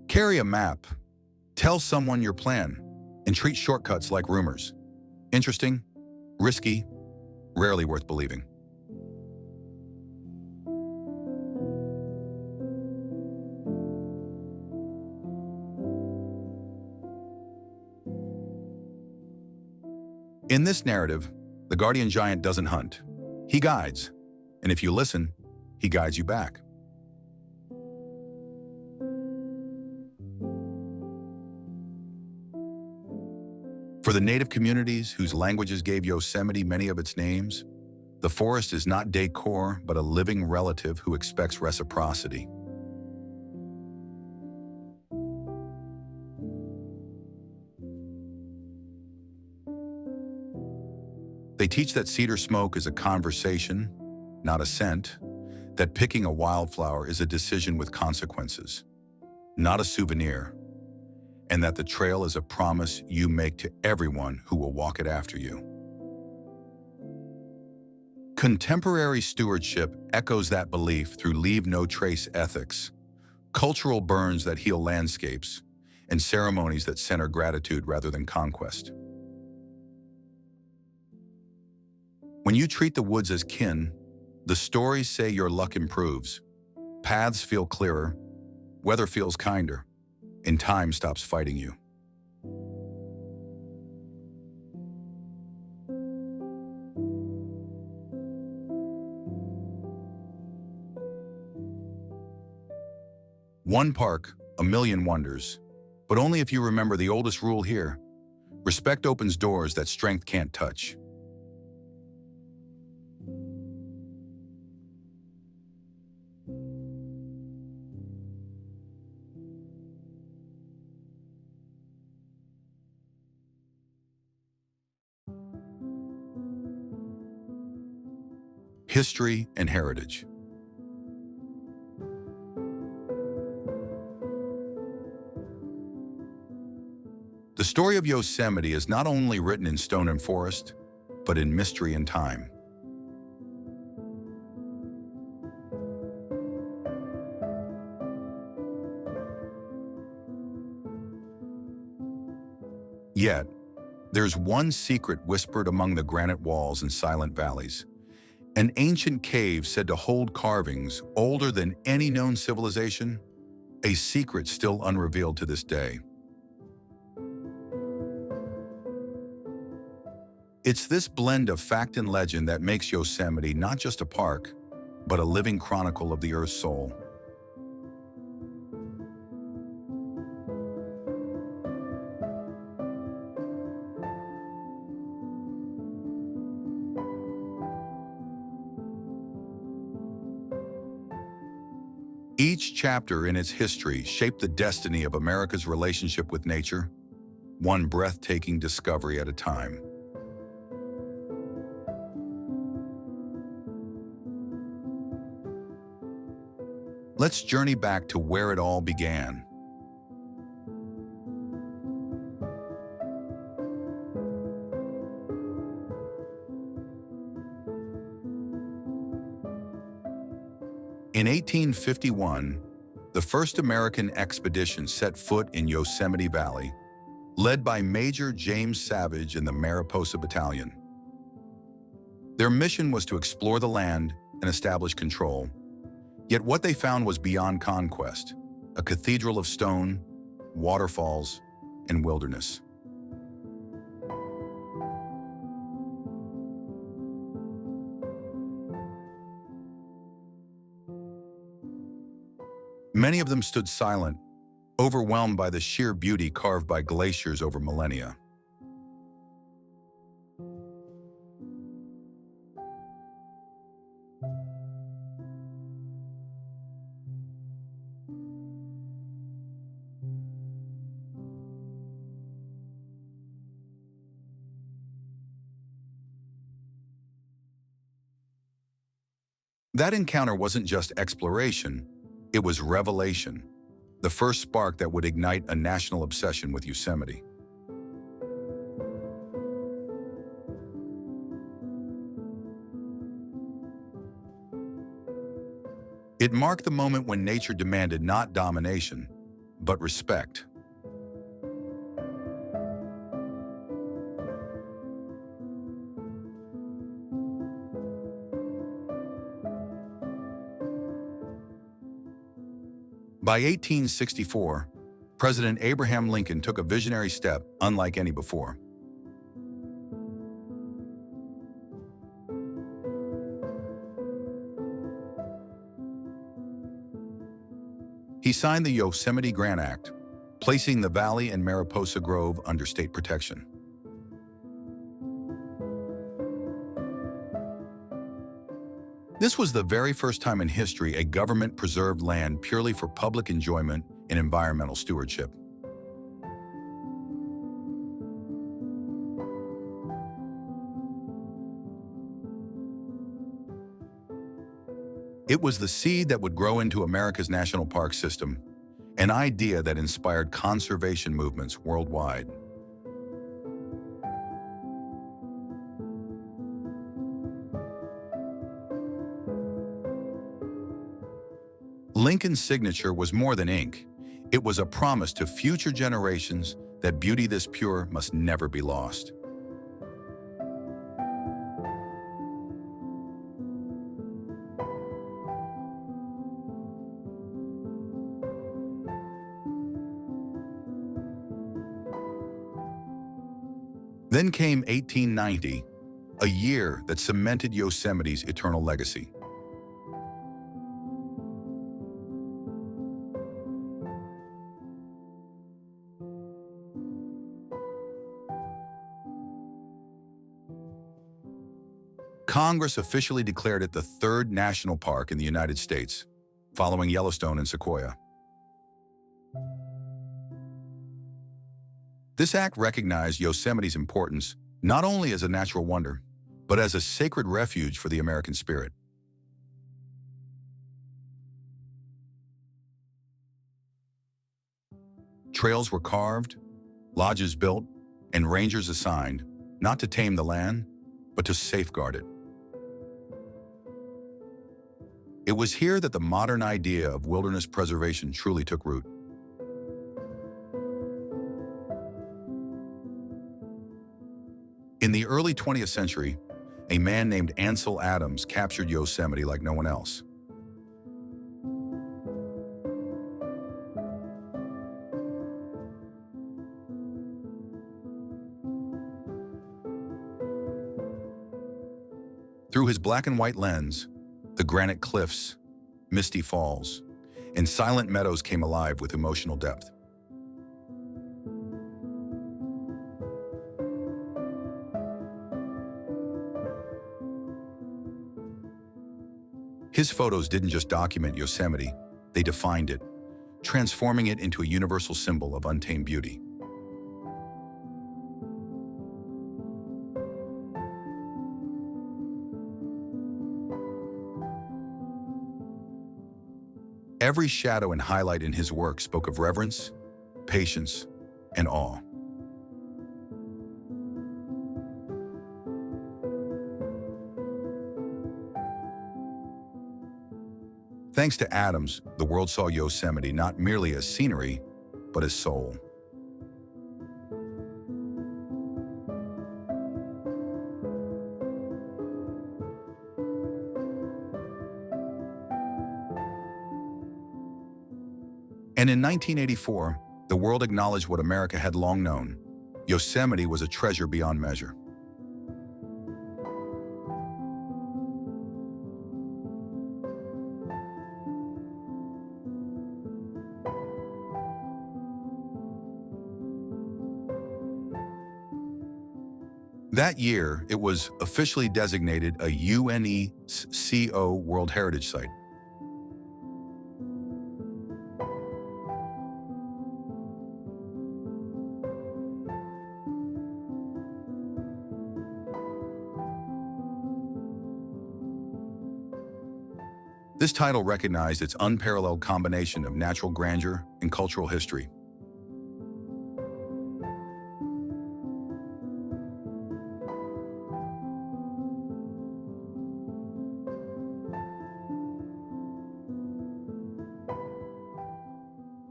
Carry a map, tell someone your plan, and treat shortcuts like rumors. Interesting, risky, rarely worth believing. In this narrative, the guardian giant doesn't hunt. He guides, and if you listen, he guides you back. For the native communities whose languages gave Yosemite many of its names, the forest is not decor, but a living relative who expects reciprocity. They teach that cedar smoke is a conversation, not a scent, that picking a wildflower is a decision with consequences, not a souvenir, and that the trail is a promise you make to everyone who will walk it after you. Contemporary stewardship echoes that belief through leave no trace ethics, cultural burns that heal landscapes, and ceremonies that center gratitude rather than conquest. When you treat the woods as kin, the stories say your luck improves, paths feel clearer, weather feels kinder, and time stops fighting you. One park, a million wonders, but only if you remember the oldest rule here: respect opens doors that strength can't touch. history, and heritage. The story of Yosemite is not only written in stone and forest, but in mystery and time. Yet, there's one secret whispered among the granite walls and silent valleys. An ancient cave said to hold carvings older than any known civilization, a secret still unrevealed to this day. It's this blend of fact and legend that makes Yosemite not just a park, but a living chronicle of the Earth's soul. Each chapter in its history shaped the destiny of America's relationship with nature, one breathtaking discovery at a time. Let's journey back to where it all began. In 1851, the first American expedition set foot in Yosemite Valley, led by Major James Savage and the Mariposa Battalion. Their mission was to explore the land and establish control. Yet what they found was beyond conquest, a cathedral of stone, waterfalls, and wilderness. Many of them stood silent, overwhelmed by the sheer beauty carved by glaciers over millennia. That encounter wasn't just exploration, it was revelation, the first spark that would ignite a national obsession with Yosemite. It marked the moment when nature demanded not domination, but respect. By 1864, President Abraham Lincoln took a visionary step unlike any before. He signed the Yosemite Grant Act, placing the valley and Mariposa Grove under state protection. This was the very first time in history a government preserved land purely for public enjoyment and environmental stewardship. It was the seed that would grow into America's national park system, an idea that inspired conservation movements worldwide. Lincoln's signature was more than ink. It was a promise to future generations that beauty this pure must never be lost. Then came 1890, a year that cemented Yosemite's eternal legacy. Congress officially declared it the third national park in the United States, following Yellowstone and Sequoia. This act recognized Yosemite's importance not only as a natural wonder, but as a sacred refuge for the American spirit. Trails were carved, lodges built, and rangers assigned, not to tame the land, but to safeguard it. It was here that the modern idea of wilderness preservation truly took root. In the early 20th century, a man named Ansel Adams captured Yosemite like no one else. Through his black and white lens, the granite cliffs, misty falls, and silent meadows came alive with emotional depth. His photos didn't just document Yosemite, they defined it, transforming it into a universal symbol of untamed beauty. Every shadow and highlight in his work spoke of reverence, patience, and awe. Thanks to Adams, the world saw Yosemite not merely as scenery, but as soul. And in 1984, the world acknowledged what America had long known. Yosemite was a treasure beyond measure. That year, it was officially designated a UNESCO World Heritage Site. This title recognized its unparalleled combination of natural grandeur and cultural history.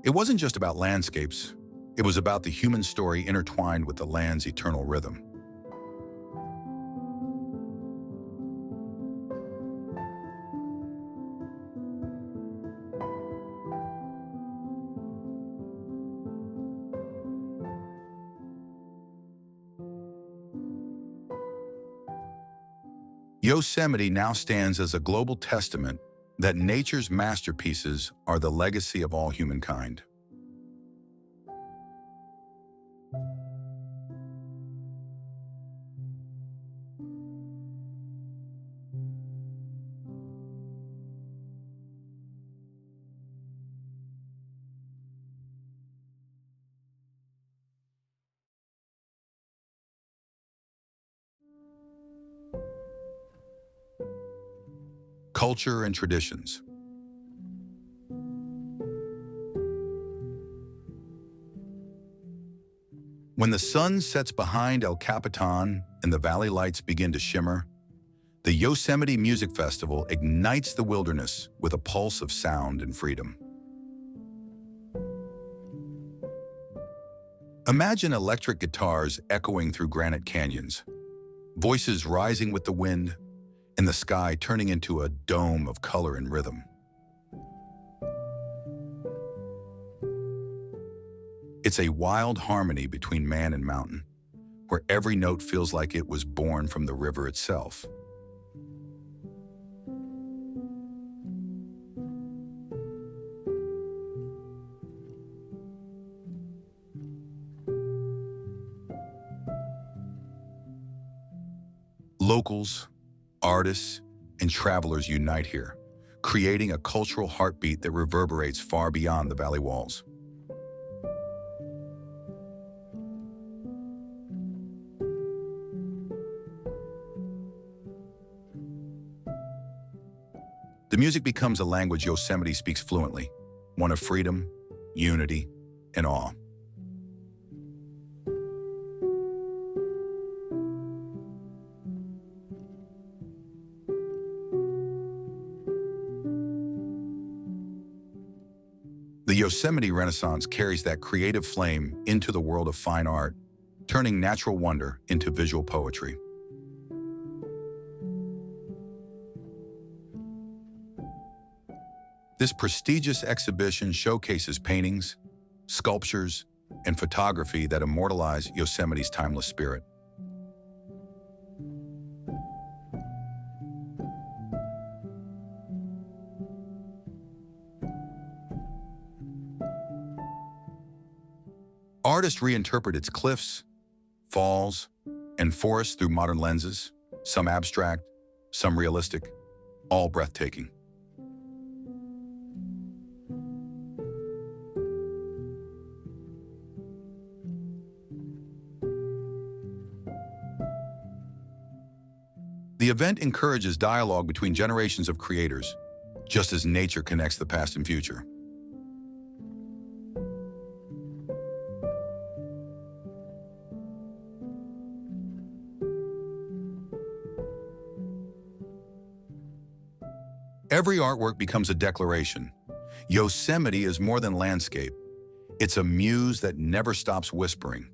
It wasn't just about landscapes, it was about the human story intertwined with the land's eternal rhythm. Yosemite now stands as a global testament that nature's masterpieces are the legacy of all humankind. Culture and traditions. When the sun sets behind El Capitan and the valley lights begin to shimmer, the Yosemite Music Festival ignites the wilderness with a pulse of sound and freedom. Imagine electric guitars echoing through granite canyons, voices rising with the wind, and the sky turning into a dome of color and rhythm. It's a wild harmony between man and mountain, where every note feels like it was born from the river itself. Locals, artists, and travelers unite here, creating a cultural heartbeat that reverberates far beyond the valley walls. The music becomes a language Yosemite speaks fluently, one of freedom, unity, and awe. The Yosemite Renaissance carries that creative flame into the world of fine art, turning natural wonder into visual poetry. This prestigious exhibition showcases paintings, sculptures, and photography that immortalize Yosemite's timeless spirit. Artists reinterpret its cliffs, falls, and forests through modern lenses, some abstract, some realistic, all breathtaking. The event encourages dialogue between generations of creators, just as nature connects the past and future. Every artwork becomes a declaration. Yosemite is more than landscape. It's a muse that never stops whispering.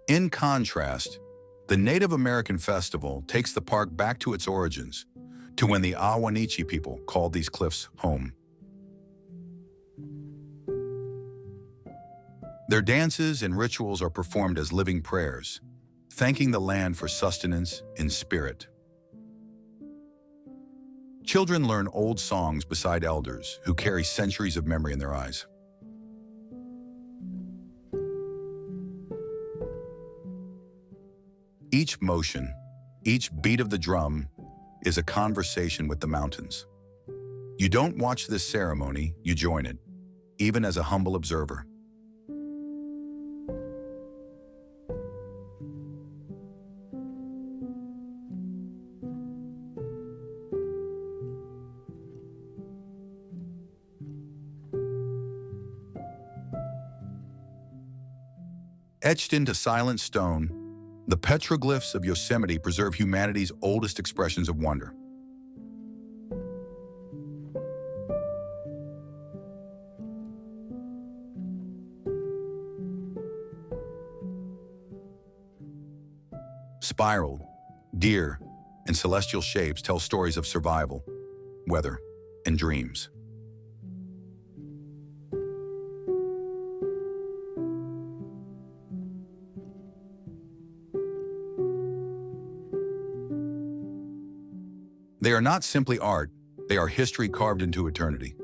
In contrast, the Native American festival takes the park back to its origins, to when the Ahwahneechee people called these cliffs home. Their dances and rituals are performed as living prayers, thanking the land for sustenance in spirit. Children learn old songs beside elders who carry centuries of memory in their eyes. Each motion, each beat of the drum, is a conversation with the mountains. You don't watch this ceremony, you join it, even as a humble observer. Etched into silent stone, the petroglyphs of Yosemite preserve humanity's oldest expressions of wonder. Spiraled, deer, and celestial shapes tell stories of survival, weather, and dreams. They are not simply art, they are history carved into eternity.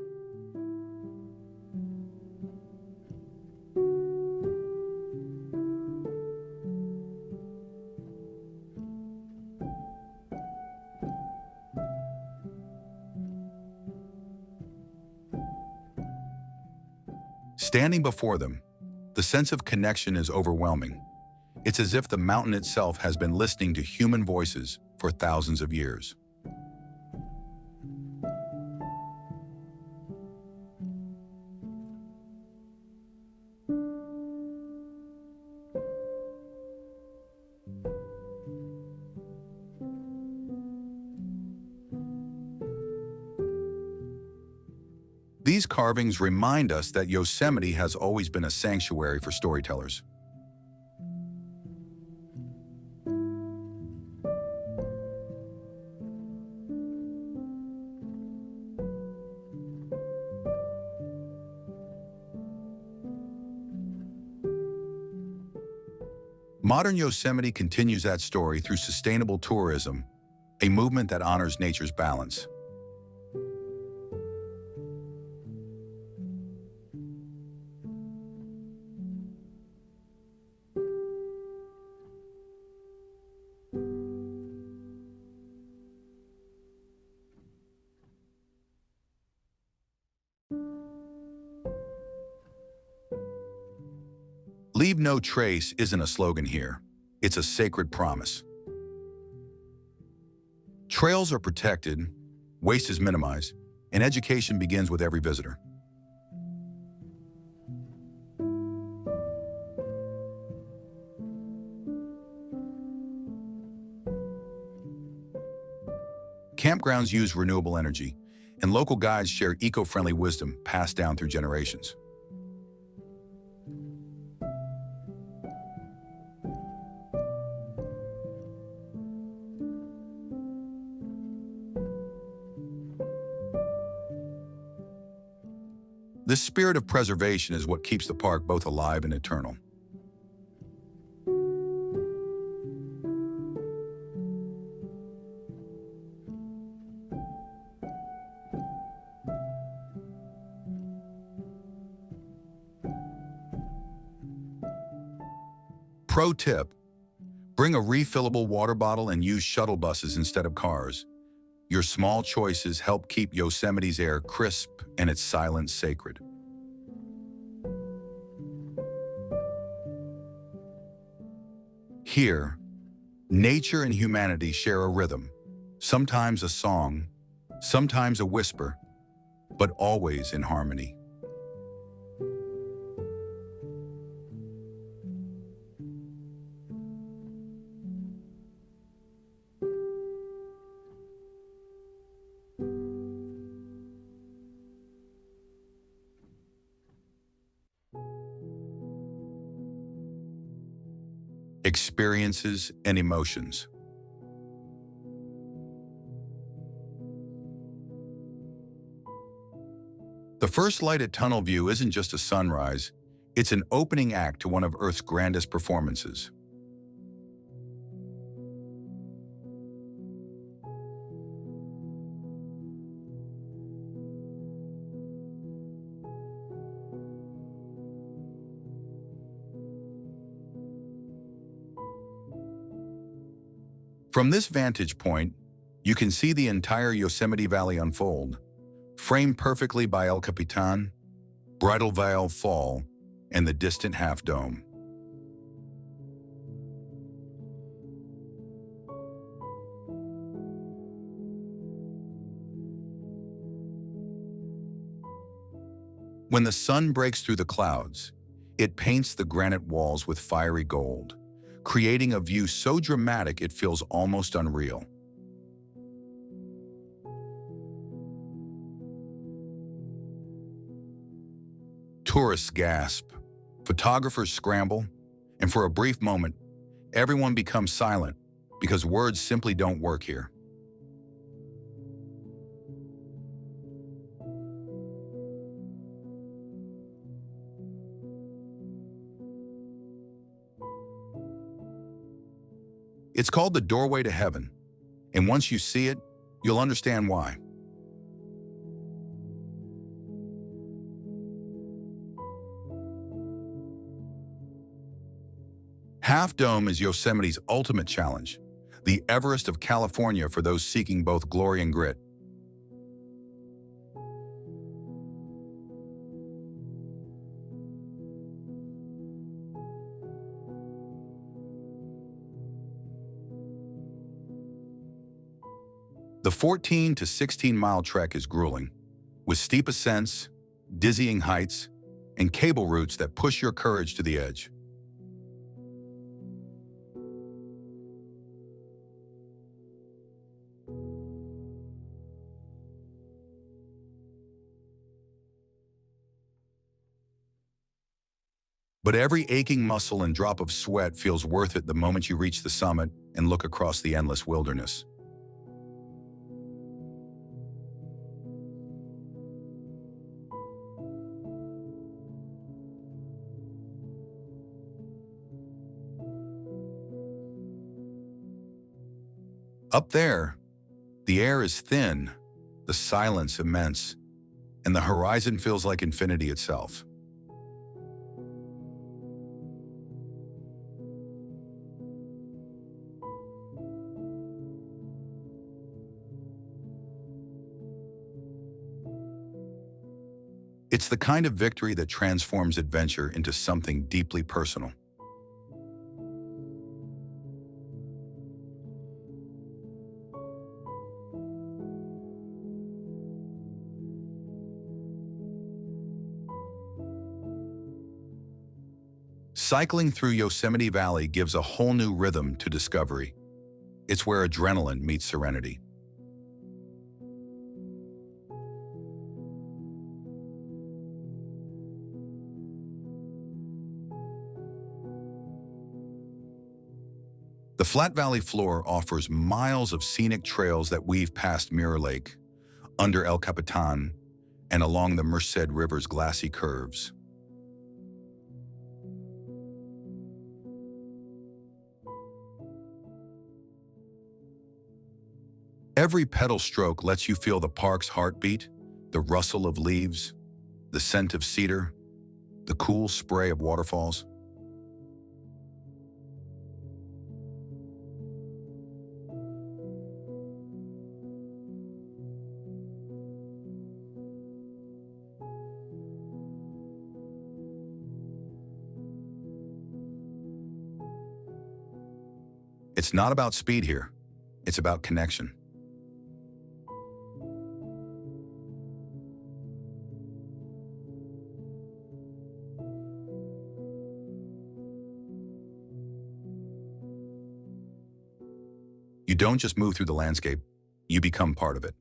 Standing before them, the sense of connection is overwhelming. It's as if the mountain itself has been listening to human voices for thousands of years. These carvings remind us that Yosemite has always been a sanctuary for storytellers. Modern Yosemite continues that story through sustainable tourism, a movement that honors nature's balance. Leave no trace isn't a slogan here. It's a sacred promise. Trails are protected, waste is minimized, and education begins with every visitor. campgrounds use renewable energy, and local guides share eco-friendly wisdom passed down through generations. This spirit of preservation is what keeps the park both alive and eternal. Pro tip: bring a refillable water bottle and use shuttle buses instead of cars. Your small choices help keep Yosemite's air crisp and its silence sacred. Here, nature and humanity share a rhythm, sometimes a song, sometimes a whisper, but always in harmony. Experiences and emotions. The first light at Tunnel View isn't just a sunrise, it's an opening act to one of Earth's grandest performances. From this vantage point, you can see the entire Yosemite Valley unfold, framed perfectly by El Capitan, Bridal Veil Fall, and the distant Half Dome. When the sun breaks through the clouds, it paints the granite walls with fiery gold, creating a view so dramatic it feels almost unreal. Tourists gasp, photographers scramble, and for a brief moment, everyone becomes silent because words simply don't work here. It's called the doorway to heaven, and once you see it, you'll understand why. Half Dome is Yosemite's ultimate challenge, the Everest of California for those seeking both glory and grit. The 14 to 16-mile trek is grueling, with steep ascents, dizzying heights, and cable routes that push your courage to the edge. But every aching muscle and drop of sweat feels worth it the moment you reach the summit and look across the endless wilderness. Up there, the air is thin, the silence immense, and the horizon feels like infinity itself. It's the kind of victory that transforms adventure into something deeply personal. Cycling through Yosemite Valley gives a whole new rhythm to discovery. It's where adrenaline meets serenity. The flat valley floor offers miles of scenic trails that weave past Mirror Lake, under El Capitan, and along the Merced River's glassy curves. Every pedal stroke lets you feel the park's heartbeat, the rustle of leaves, the scent of cedar, the cool spray of waterfalls. It's not about speed here, it's about connection. You don't just move through the landscape, you become part of it.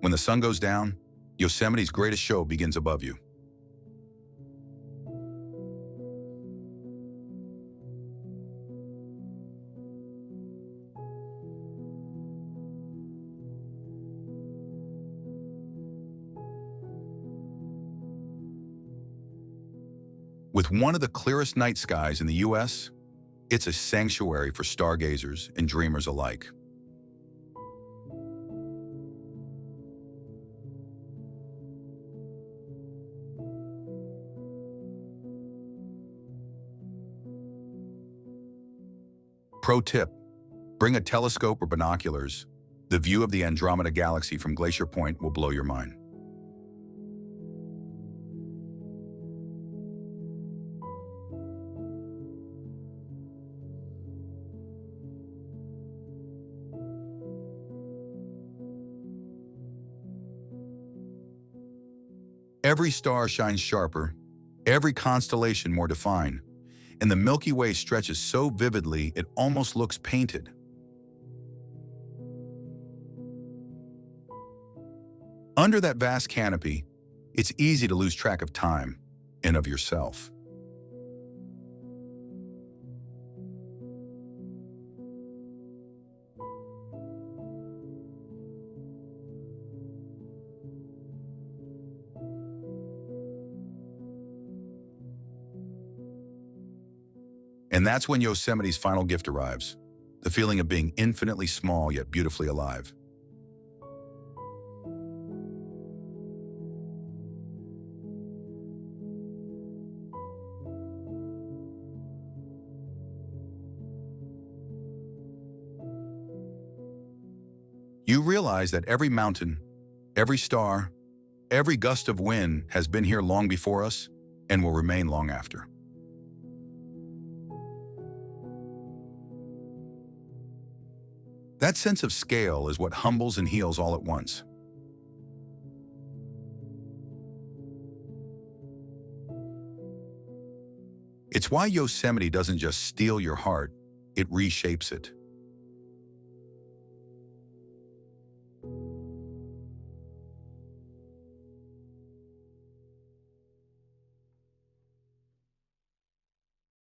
When the sun goes down, Yosemite's greatest show begins above you. With one of the clearest night skies in the US, it's a sanctuary for stargazers and dreamers alike. Pro tip, bring a telescope or binoculars. The view of the Andromeda Galaxy from Glacier Point will blow your mind. Every star shines sharper, every constellation more defined, and the Milky Way stretches so vividly it almost looks painted. Under that vast canopy, it's easy to lose track of time and of yourself. And that's when Yosemite's final gift arrives, the feeling of being infinitely small yet beautifully alive. You realize that every mountain, every star, every gust of wind has been here long before us and will remain long after. That sense of scale is what humbles and heals all at once. It's why Yosemite doesn't just steal your heart, it reshapes it.